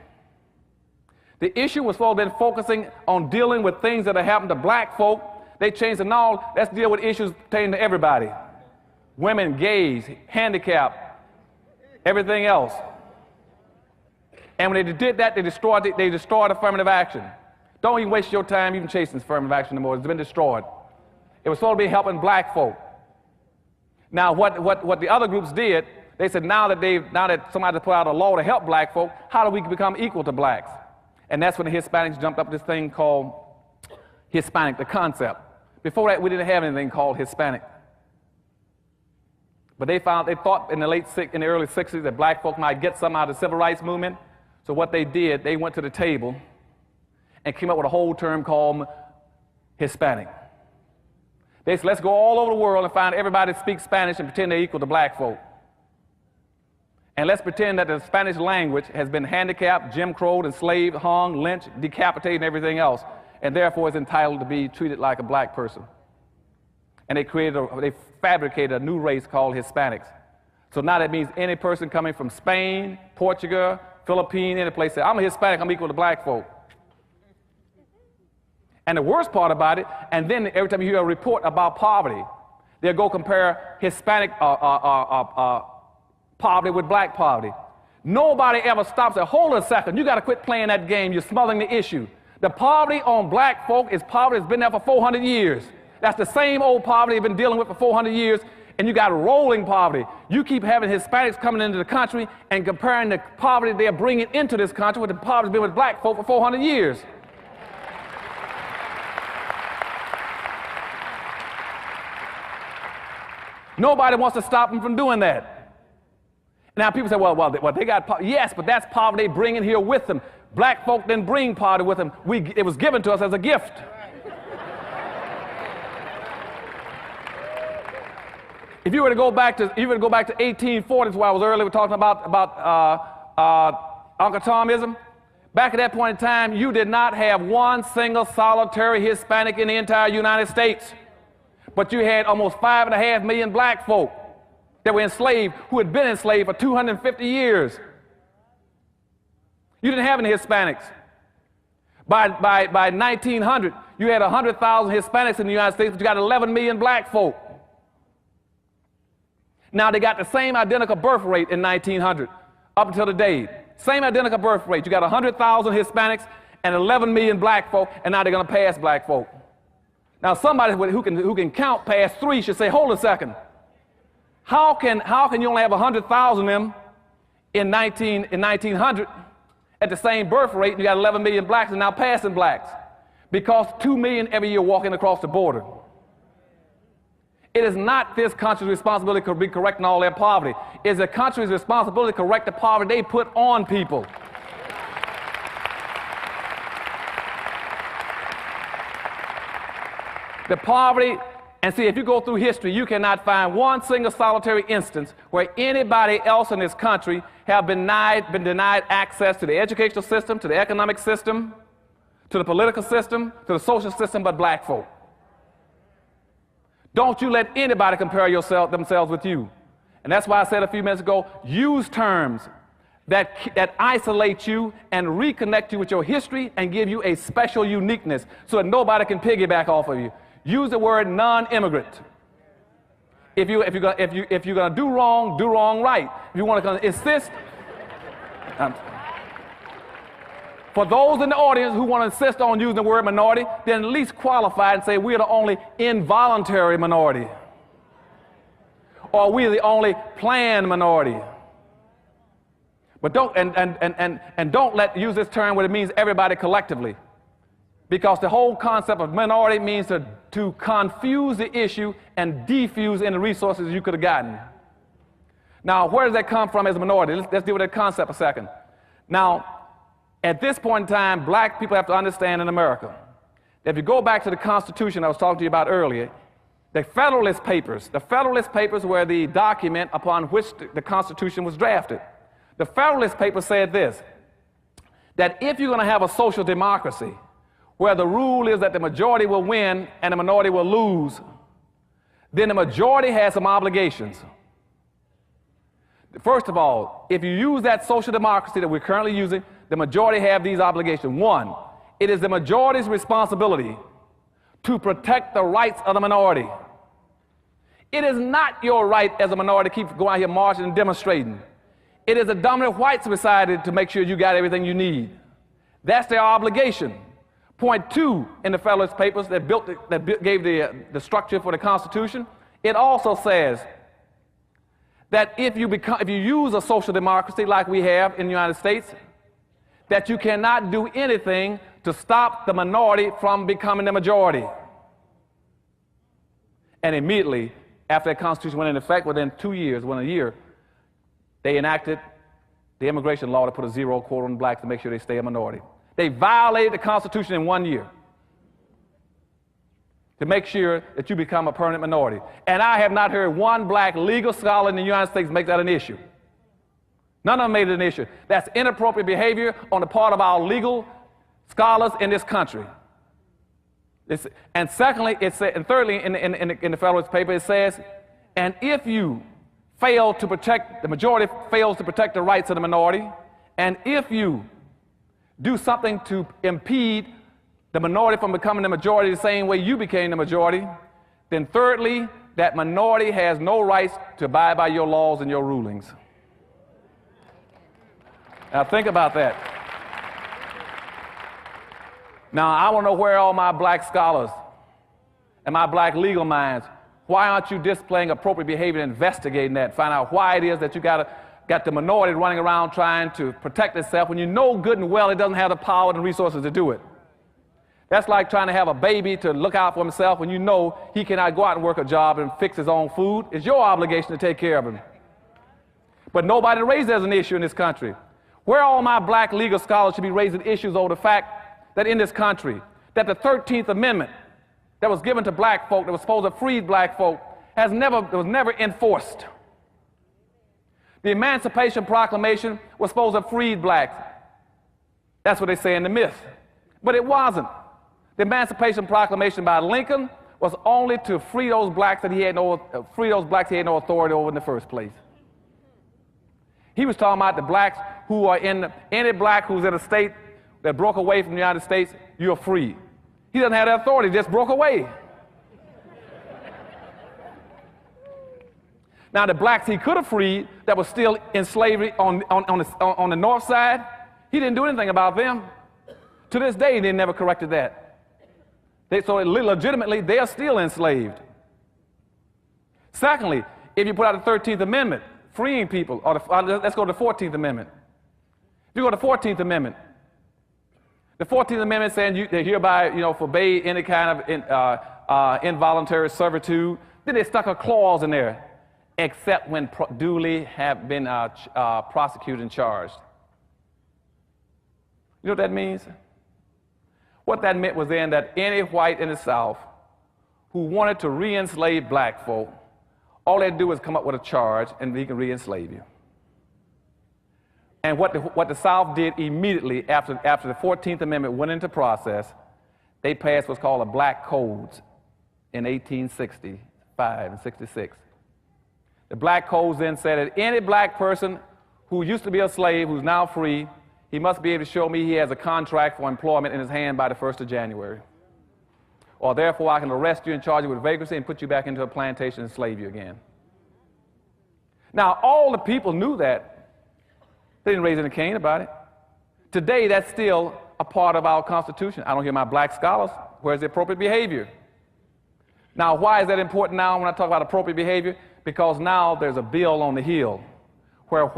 The issue was supposed to have been focusing on dealing with things that have happened to black folk. They changed it, no, let's deal with issues pertaining to everybody. Women, gays, handicapped, everything else. And when they did that, they destroyed affirmative action. Don't even waste your time even chasing affirmative action anymore. It's been destroyed. It was supposed to be helping black folk. Now, what the other groups did, they said, now that somebody put out a law to help black folk, how do we become equal to blacks? And that's when the Hispanics jumped up with this thing called Hispanic, the concept. Before that, we didn't have anything called Hispanic. But they thought in the early 60s that black folk might get some out of the civil rights movement. So what they did, they went to the table and came up with a whole term called Hispanic. They said, let's go all over the world and find everybody that speaks Spanish and pretend they're equal to black folk. And let's pretend that the Spanish language has been handicapped, Jim Crowed, enslaved, hung, lynched, decapitated, and everything else, and therefore is entitled to be treated like a black person. And they fabricated a new race called Hispanics. So now that means any person coming from Spain, Portugal, Philippines, any place, say, I'm a Hispanic, I'm equal to black folk. And the worst part about it, and then every time you hear a report about poverty, they'll go compare Hispanic poverty with black poverty. Nobody ever stops and hold a second, you got to quit playing that game, you're smothering the issue. The poverty on black folk is poverty that's been there for 400 years. That's the same old poverty they've been dealing with for 400 years, and you got rolling poverty. You keep having Hispanics coming into the country and comparing the poverty they're bringing into this country with the poverty that's been with black folk for 400 years. Nobody wants to stop them from doing that. Now people say, well, they got yes, but that's poverty they bring in here with them. Black folk didn't bring poverty with them. It was given to us as a gift. If you were to go back to 1840s, where I was earlier talking about Uncle Tomism, back at that point in time, you did not have one single solitary Hispanic in the entire United States. But you had almost 5.5 million black folk that were enslaved, who had been enslaved for 250 years. You didn't have any Hispanics. By 1900, you had 100,000 Hispanics in the United States, but you got 11 million black folk. Now they got the same identical birth rate in 1900 up until today. Same identical birth rate. You got 100,000 Hispanics and 11 million black folk, and now they're going to pass black folk. Now somebody who can count past 3 should say, hold a second. How can you only have 100,000 of them in 1900 at the same birth rate, and you got 11 million blacks and now passing blacks? Because 2 million every year walking across the border. It is not this country's responsibility to be correcting all their poverty. It is the country's responsibility to correct the poverty they put on people. The poverty, and see, if you go through history, you cannot find one single solitary instance where anybody else in this country have been denied access to the educational system, to the economic system, to the political system, to the social system, but black folk. Don't you let anybody compare themselves with you. And that's why I said a few minutes ago, use terms that isolate you and reconnect you with your history and give you a special uniqueness so that nobody can piggyback off of you. Use the word non-immigrant. If you're going to do wrong right. If you want to insist, for those in the audience who want to insist on using the word minority, then at least qualify and say we're the only involuntary minority, or we're the only planned minority. But don't use this term where it means everybody collectively, because the whole concept of minority means to confuse the issue and defuse any resources you could have gotten. Now, where does that come from as a minority? Let's deal with that concept a second. Now, at this point in time, black people have to understand in America that if you go back to the Constitution I was talking to you about earlier, the Federalist Papers were the document upon which the Constitution was drafted. The Federalist Papers said this, that if you're going to have a social democracy where the rule is that the majority will win and the minority will lose, then the majority has some obligations. First of all, if you use that social democracy that we're currently using, the majority have these obligations. One, it is the majority's responsibility to protect the rights of the minority. It is not your right as a minority to keep going out here marching and demonstrating. It is the dominant white society to make sure you got everything you need. That's their obligation. Point 2 in the Federalist Papers that gave the structure for the Constitution, it also says that if you use a social democracy like we have in the United States, that you cannot do anything to stop the minority from becoming the majority. And immediately after that Constitution went into effect, within a year, they enacted the immigration law to put a zero quota on blacks to make sure they stay a minority. They violated the Constitution in 1 year to make sure that you become a permanent minority. And I have not heard one black legal scholar in the United States make that an issue. None of them made it an issue. That's inappropriate behavior on the part of our legal scholars in this country. And thirdly, in the Federalist Paper, it says, and if you fail to protect, the majority fails to protect the rights of the minority, and if you do something to impede the minority from becoming the majority the same way you became the majority, then thirdly, that minority has no rights to abide by your laws and your rulings. Now think about that. Now I want to know where all my black scholars and my black legal minds, why aren't you displaying appropriate behavior and investigating that, find out why it is that you got the minority running around trying to protect itself when you know good and well it doesn't have the power and resources to do it. That's like trying to have a baby to look out for himself when you know he cannot go out and work a job and fix his own food. It's your obligation to take care of him. But nobody raised it as an issue in this country. Where all my black legal scholars should be raising issues over the fact that in this country, that the 13th Amendment that was given to black folk, that was supposed to free black folk, was never enforced. The Emancipation Proclamation was supposed to free blacks. That's what they say in the myth. But it wasn't. The Emancipation Proclamation by Lincoln was only to free those blacks that he had no authority over in the first place. He was talking about the blacks who are any black who's in a state that broke away from the United States, you're free. He doesn't have that authority, just broke away. Now, the blacks he could have freed that was still in slavery on the north side, he didn't do anything about them. To this day, they never corrected that. So legitimately, they are still enslaved. Secondly, if you put out the 13th Amendment, freeing people, or let's go to the 14th Amendment. If you go to the 14th Amendment, the 14th Amendment saying they hereby, forbade any kind of involuntary servitude. Then they stuck a clause in there, except when duly have been prosecuted and charged. You know what that means? What that meant was then that any white in the South who wanted to re-enslave black folk, all they had to do was come up with a charge and he can re-enslave you. And what the South did immediately after the 14th Amendment went into process, they passed what's called a Black Codes in 1865 and 66. The Black Codes then said that any black person who used to be a slave, who's now free, he must be able to show me he has a contract for employment in his hand by the 1st of January. Or therefore I can arrest you and charge you with vagrancy and put you back into a plantation and slave you again. Now, all the people knew that. They didn't raise any cane about it. Today, that's still a part of our Constitution. I don't hear my black scholars. Where's the appropriate behavior? Now, why is that important now when I talk about appropriate behavior? Because now there's a bill on the Hill where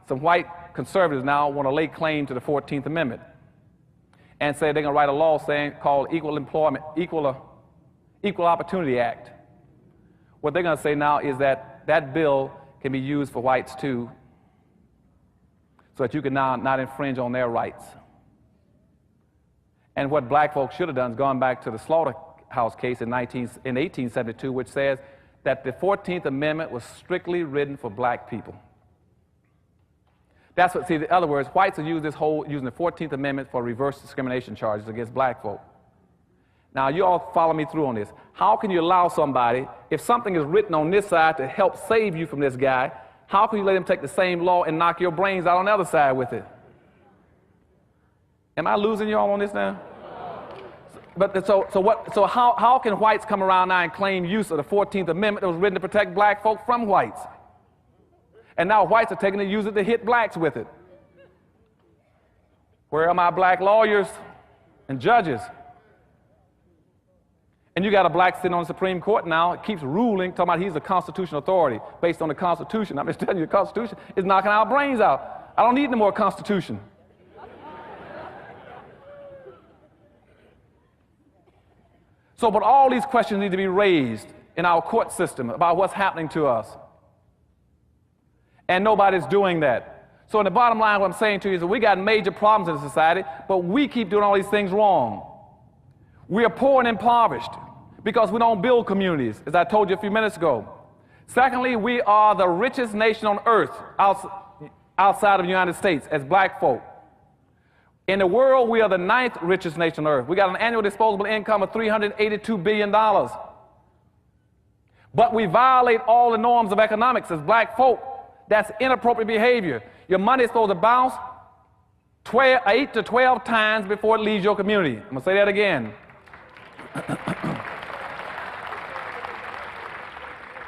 some white conservatives now want to lay claim to the 14th Amendment and say they're going to write a law called Equal Opportunity Act. What they're going to say now is that bill can be used for whites too, so that you can now not infringe on their rights. And what black folks should have done is gone back to the slaughterhouse case in 1872, which says that the 14th Amendment was strictly written for black people. That's what, see, in other words, whites are using the 14th Amendment for reverse discrimination charges against black folk. Now, you all follow me through on this. How can you allow somebody, if something is written on this side to help save you from this guy, how can you let him take the same law and knock your brains out on the other side with it? Am I losing you all on this now? So how can whites come around now and claim use of the 14th Amendment that was written to protect black folk from whites? And now whites are taking it and use it to hit blacks with it. Where are my black lawyers and judges? And you got a black sitting on the Supreme Court now, it keeps ruling, talking about he's a constitutional authority based on the Constitution. I'm just telling you, the Constitution is knocking our brains out. I don't need no more Constitution. So, but all these questions need to be raised in our court system about what's happening to us. And nobody's doing that. So in the bottom line, what I'm saying to you is that we got major problems in society, but we keep doing all these things wrong. We are poor and impoverished because we don't build communities, as I told you a few minutes ago. Secondly, we are the richest nation on earth outside of the United States as black folk. In the world, we are the 9th richest nation on earth. We got an annual disposable income of $382 billion. But we violate all the norms of economics as black folk. That's inappropriate behavior. Your money is supposed to bounce 8 to 12 times before it leaves your community. I'm going to say that again.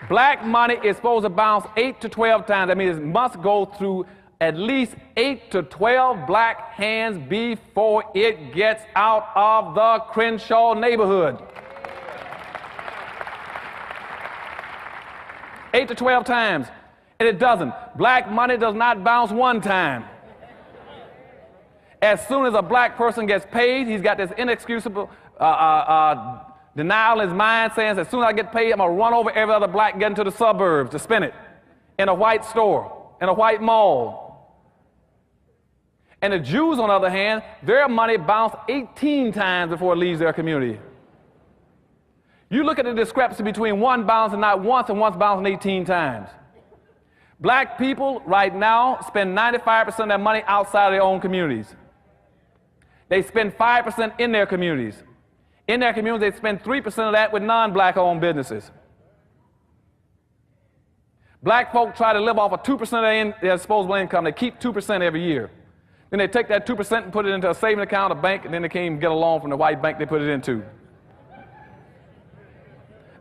Black money is supposed to bounce 8 to 12 times. That means it must go through at least 8 to 12 black hands before it gets out of the Crenshaw neighborhood. 8 to 12 times. And it doesn't. Black money does not bounce one time. As soon as a black person gets paid, he's got this inexcusable denial in his mind, saying, as soon as I get paid, I'm going to run over every other black and get into the suburbs to spend it in a white store, in a white mall. And the Jews, on the other hand, their money bounced 18 times before it leaves their community. You look at the discrepancy between one bouncing not once and once bouncing 18 times. Black people right now spend 95% of their money outside of their own communities. They spend 5% in their communities. In their communities, they spend 3% of that with non-black owned businesses. Black folk try to live off of 2% of their disposable income. They keep 2% every year. Then they take that 2% and put it into a savings account, a bank, and then they can't even get a loan from the white bank they put it into.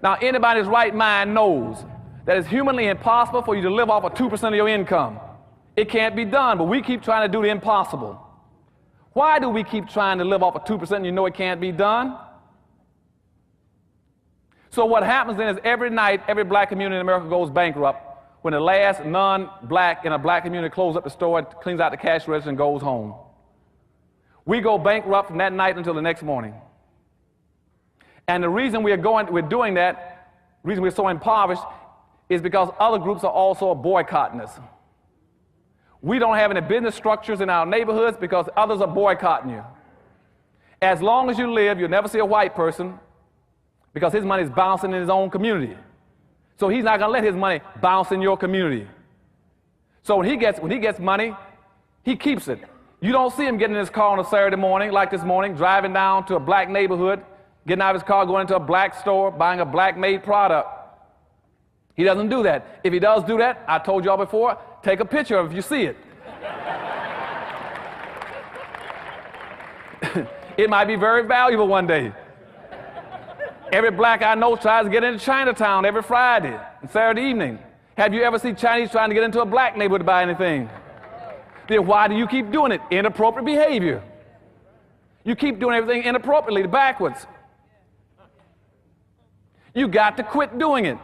Now, anybody in his right mind knows that it's humanly impossible for you to live off of 2% of your income. It can't be done, but we keep trying to do the impossible. Why do we keep trying to live off of 2% and you know it can't be done? So what happens then is every night, every black community in America goes bankrupt when the last non-black in a black community closes up the store, cleans out the cash register, and goes home. We go bankrupt from that night until the next morning. And the reason we're doing that, the reason we're so impoverished, is because other groups are also boycotting us. We don't have any business structures in our neighborhoods because others are boycotting you. As long as you live, you'll never see a white person because his money is bouncing in his own community. So he's not going to let his money bounce in your community. So when he gets money, he keeps it. You don't see him getting in his car on a Saturday morning, like this morning, driving down to a black neighborhood, getting out of his car, going into a black store, buying a black-made product. He doesn't do that. If he does do that, I told y'all before, take a picture of it if you see it. It might be very valuable one day. Every black I know tries to get into Chinatown every Friday and Saturday evening. Have you ever seen Chinese trying to get into a black neighborhood to buy anything? Then why do you keep doing it? Inappropriate behavior. You keep doing everything inappropriately, backwards. You got to quit doing it.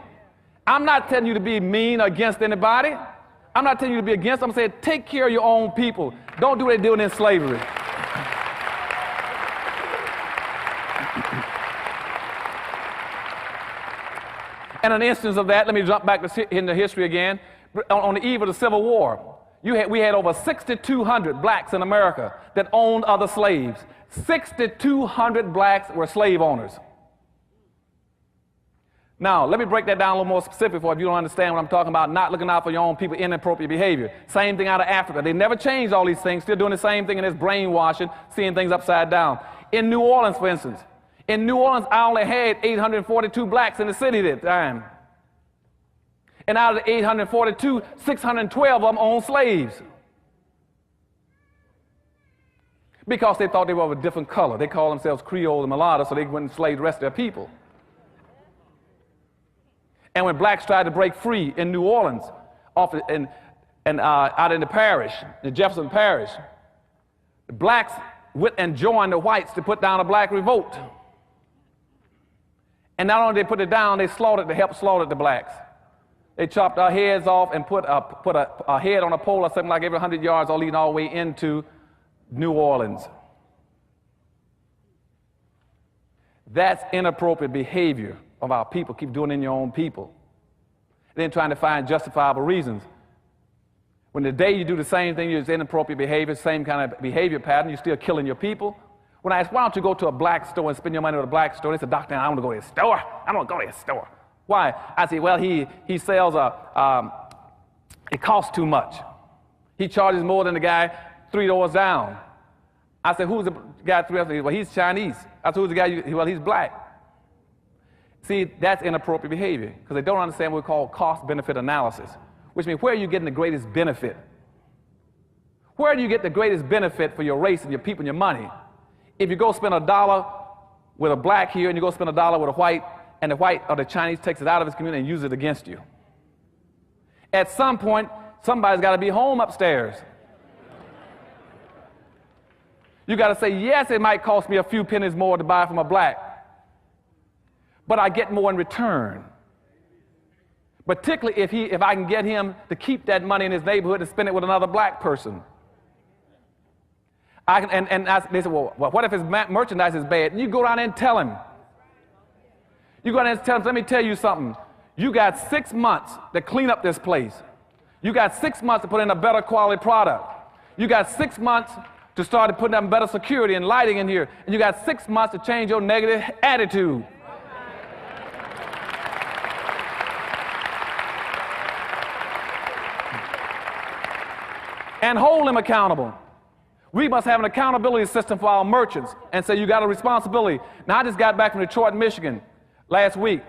I'm not telling you to be mean against anybody. I'm not telling you to be against them. I'm saying take care of your own people. Don't do what they're doing in slavery. And an instance of that, let me jump back into history again. On the eve of the Civil War, we had over 6,200 blacks in America that owned other slaves. 6,200 blacks were slave owners. Now, let me break that down a little more specific for if you don't understand what I'm talking about, not looking out for your own people, inappropriate behavior. Same thing out of Africa. They never changed all these things, still doing the same thing in this brainwashing, seeing things upside down. In New Orleans, for instance, in New Orleans, I only had 842 blacks in the city at the time. And out of the 842, 612 of them owned slaves. Because they thought they were of a different color. They called themselves Creole and mulatto, so they wouldn't enslave the rest of their people. And when blacks tried to break free in New Orleans, out in the parish, in Jefferson Parish, the blacks went and joined the whites to put down a black revolt. And not only did they put it down, they helped slaughter the blacks. They chopped our heads off and put a head on a pole or something like every 100 yards, all leading all the way into New Orleans. That's inappropriate behavior of our people. Keep doing it in your own people. Then trying to find justifiable reasons. When the day you do the same thing, it's inappropriate behavior, same kind of behavior pattern, you're still killing your people. When I asked, why don't you go to a black store and spend your money at a black store? They said, Doctor, I want to go to a store. I don't want to go to a store. Why? I said, well, he sells it costs too much. He charges more than the guy 3 doors down. I said, who's the guy 3 doors down? Well, he's Chinese. I said, who's the guy? Well, he's black. See, that's inappropriate behavior because they don't understand what we call cost-benefit analysis, which means where are you getting the greatest benefit? Where do you get the greatest benefit for your race and your people and your money? If you go spend $1 with a black here and you go spend $1 with a white, and the white or the Chinese takes it out of his community and uses it against you. At some point, somebody's got to be home upstairs. You got to say, yes, it might cost me a few pennies more to buy from a black, but I get more in return. Particularly if I can get him to keep that money in his neighborhood and spend it with another black person. They said, well, what if his merchandise is bad? And you go down there and tell him. You go down there and tell him, let me tell you something. You got 6 months to clean up this place. You got 6 months to put in a better quality product. You got 6 months to start putting up better security and lighting in here. And you got 6 months to change your negative attitude. And hold him accountable. We must have an accountability system for our merchants and say, you got a responsibility. Now, I just got back from Detroit, Michigan last week,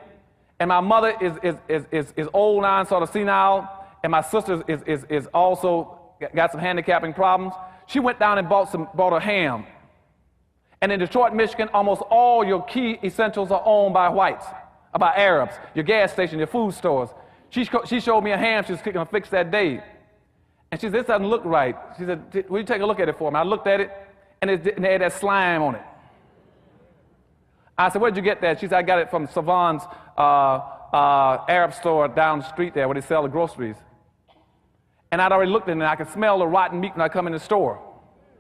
and my mother is old now and sort of senile, and my sister is also got some handicapping problems. She went down and bought a ham. And in Detroit, Michigan, almost all your key essentials are owned by whites, by Arabs, your gas station, your food stores. She showed me a ham she was going to fix that day. And she said, this doesn't look right. She said, will you take a look at it for me? I looked at it, and it had that slime on it. I said, where'd you get that? She said, I got it from Savon's Arab store down the street there where they sell the groceries. And I'd already looked in it, and I could smell the rotten meat when I come in the store.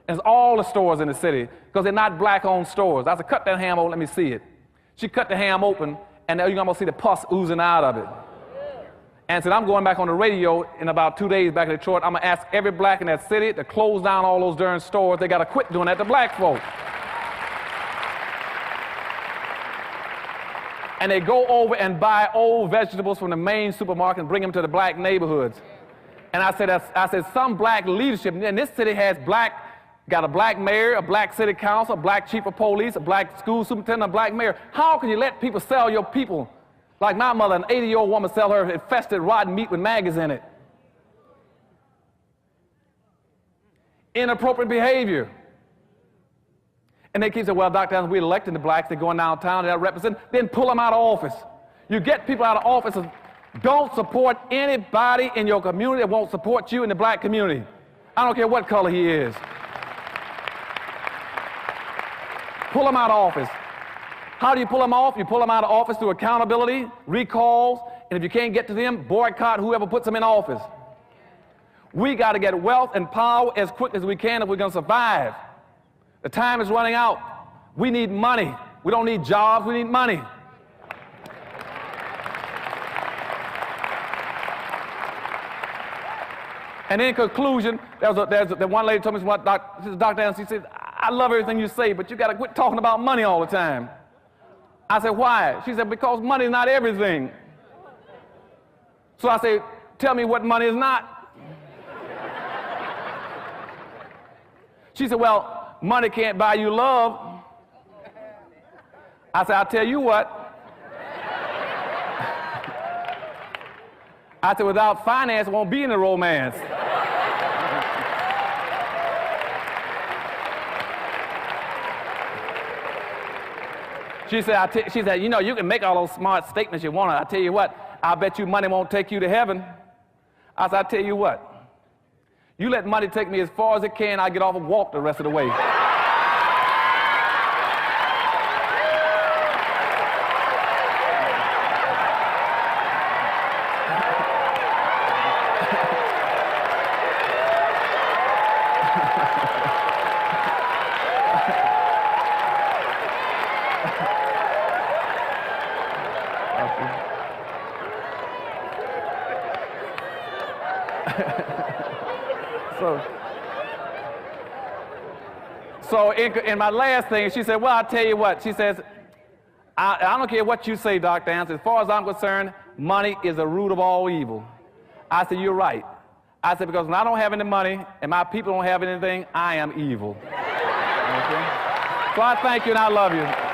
And it's all the stores in the city, because they're not black-owned stores. I said, cut that ham open, let me see it. She cut the ham open, and you can almost see the pus oozing out of it. And said, I'm going back on the radio in about 2 days back in Detroit. I'm going to ask every black in that city to close down all those darn stores. They got to quit doing that to black folk. And they go over and buy old vegetables from the main supermarket and bring them to the black neighborhoods. And I said, some black leadership, and this city has got a black mayor, a black city council, a black chief of police, a black school superintendent, a black mayor. How can you let people sell your people? Like my mother, an 80-year-old woman, sell her infested rotten meat with maggots in it. Inappropriate behavior. And they keep saying, well, Dr. Anderson, we're electing the blacks, they're going downtown, they're representing, then pull them out of office. You get people out of office, don't support anybody in your community that won't support you in the black community. I don't care what color he is. Pull them out of office. How do you pull them off? You pull them out of office through accountability, recalls, and if you can't get to them, boycott whoever puts them in office. We got to get wealth and power as quick as we can if we're going to survive. The time is running out. We need money. We don't need jobs, we need money. And in conclusion, there's one lady told me, Dr. Anderson, she said, I love everything you say, but you got to quit talking about money all the time. I said, why? She said, because money is not everything. So I said, tell me what money is not. She said, well, money can't buy you love. I said, I'll tell you what. I said, without finance, there won't be any romance. She said, you know, you can make all those smart statements you want. I tell you what, I bet you money won't take you to heaven. I said, I tell you what, you let money take me as far as it can, I'll get off and walk the rest of the way. So in my last thing, she said, well, I'll tell you what. She says, I don't care what you say, Dr. Anderson. As far as I'm concerned, money is the root of all evil. I said, you're right. I said, because when I don't have any money and my people don't have anything, I am evil. Okay? So I thank you and I love you.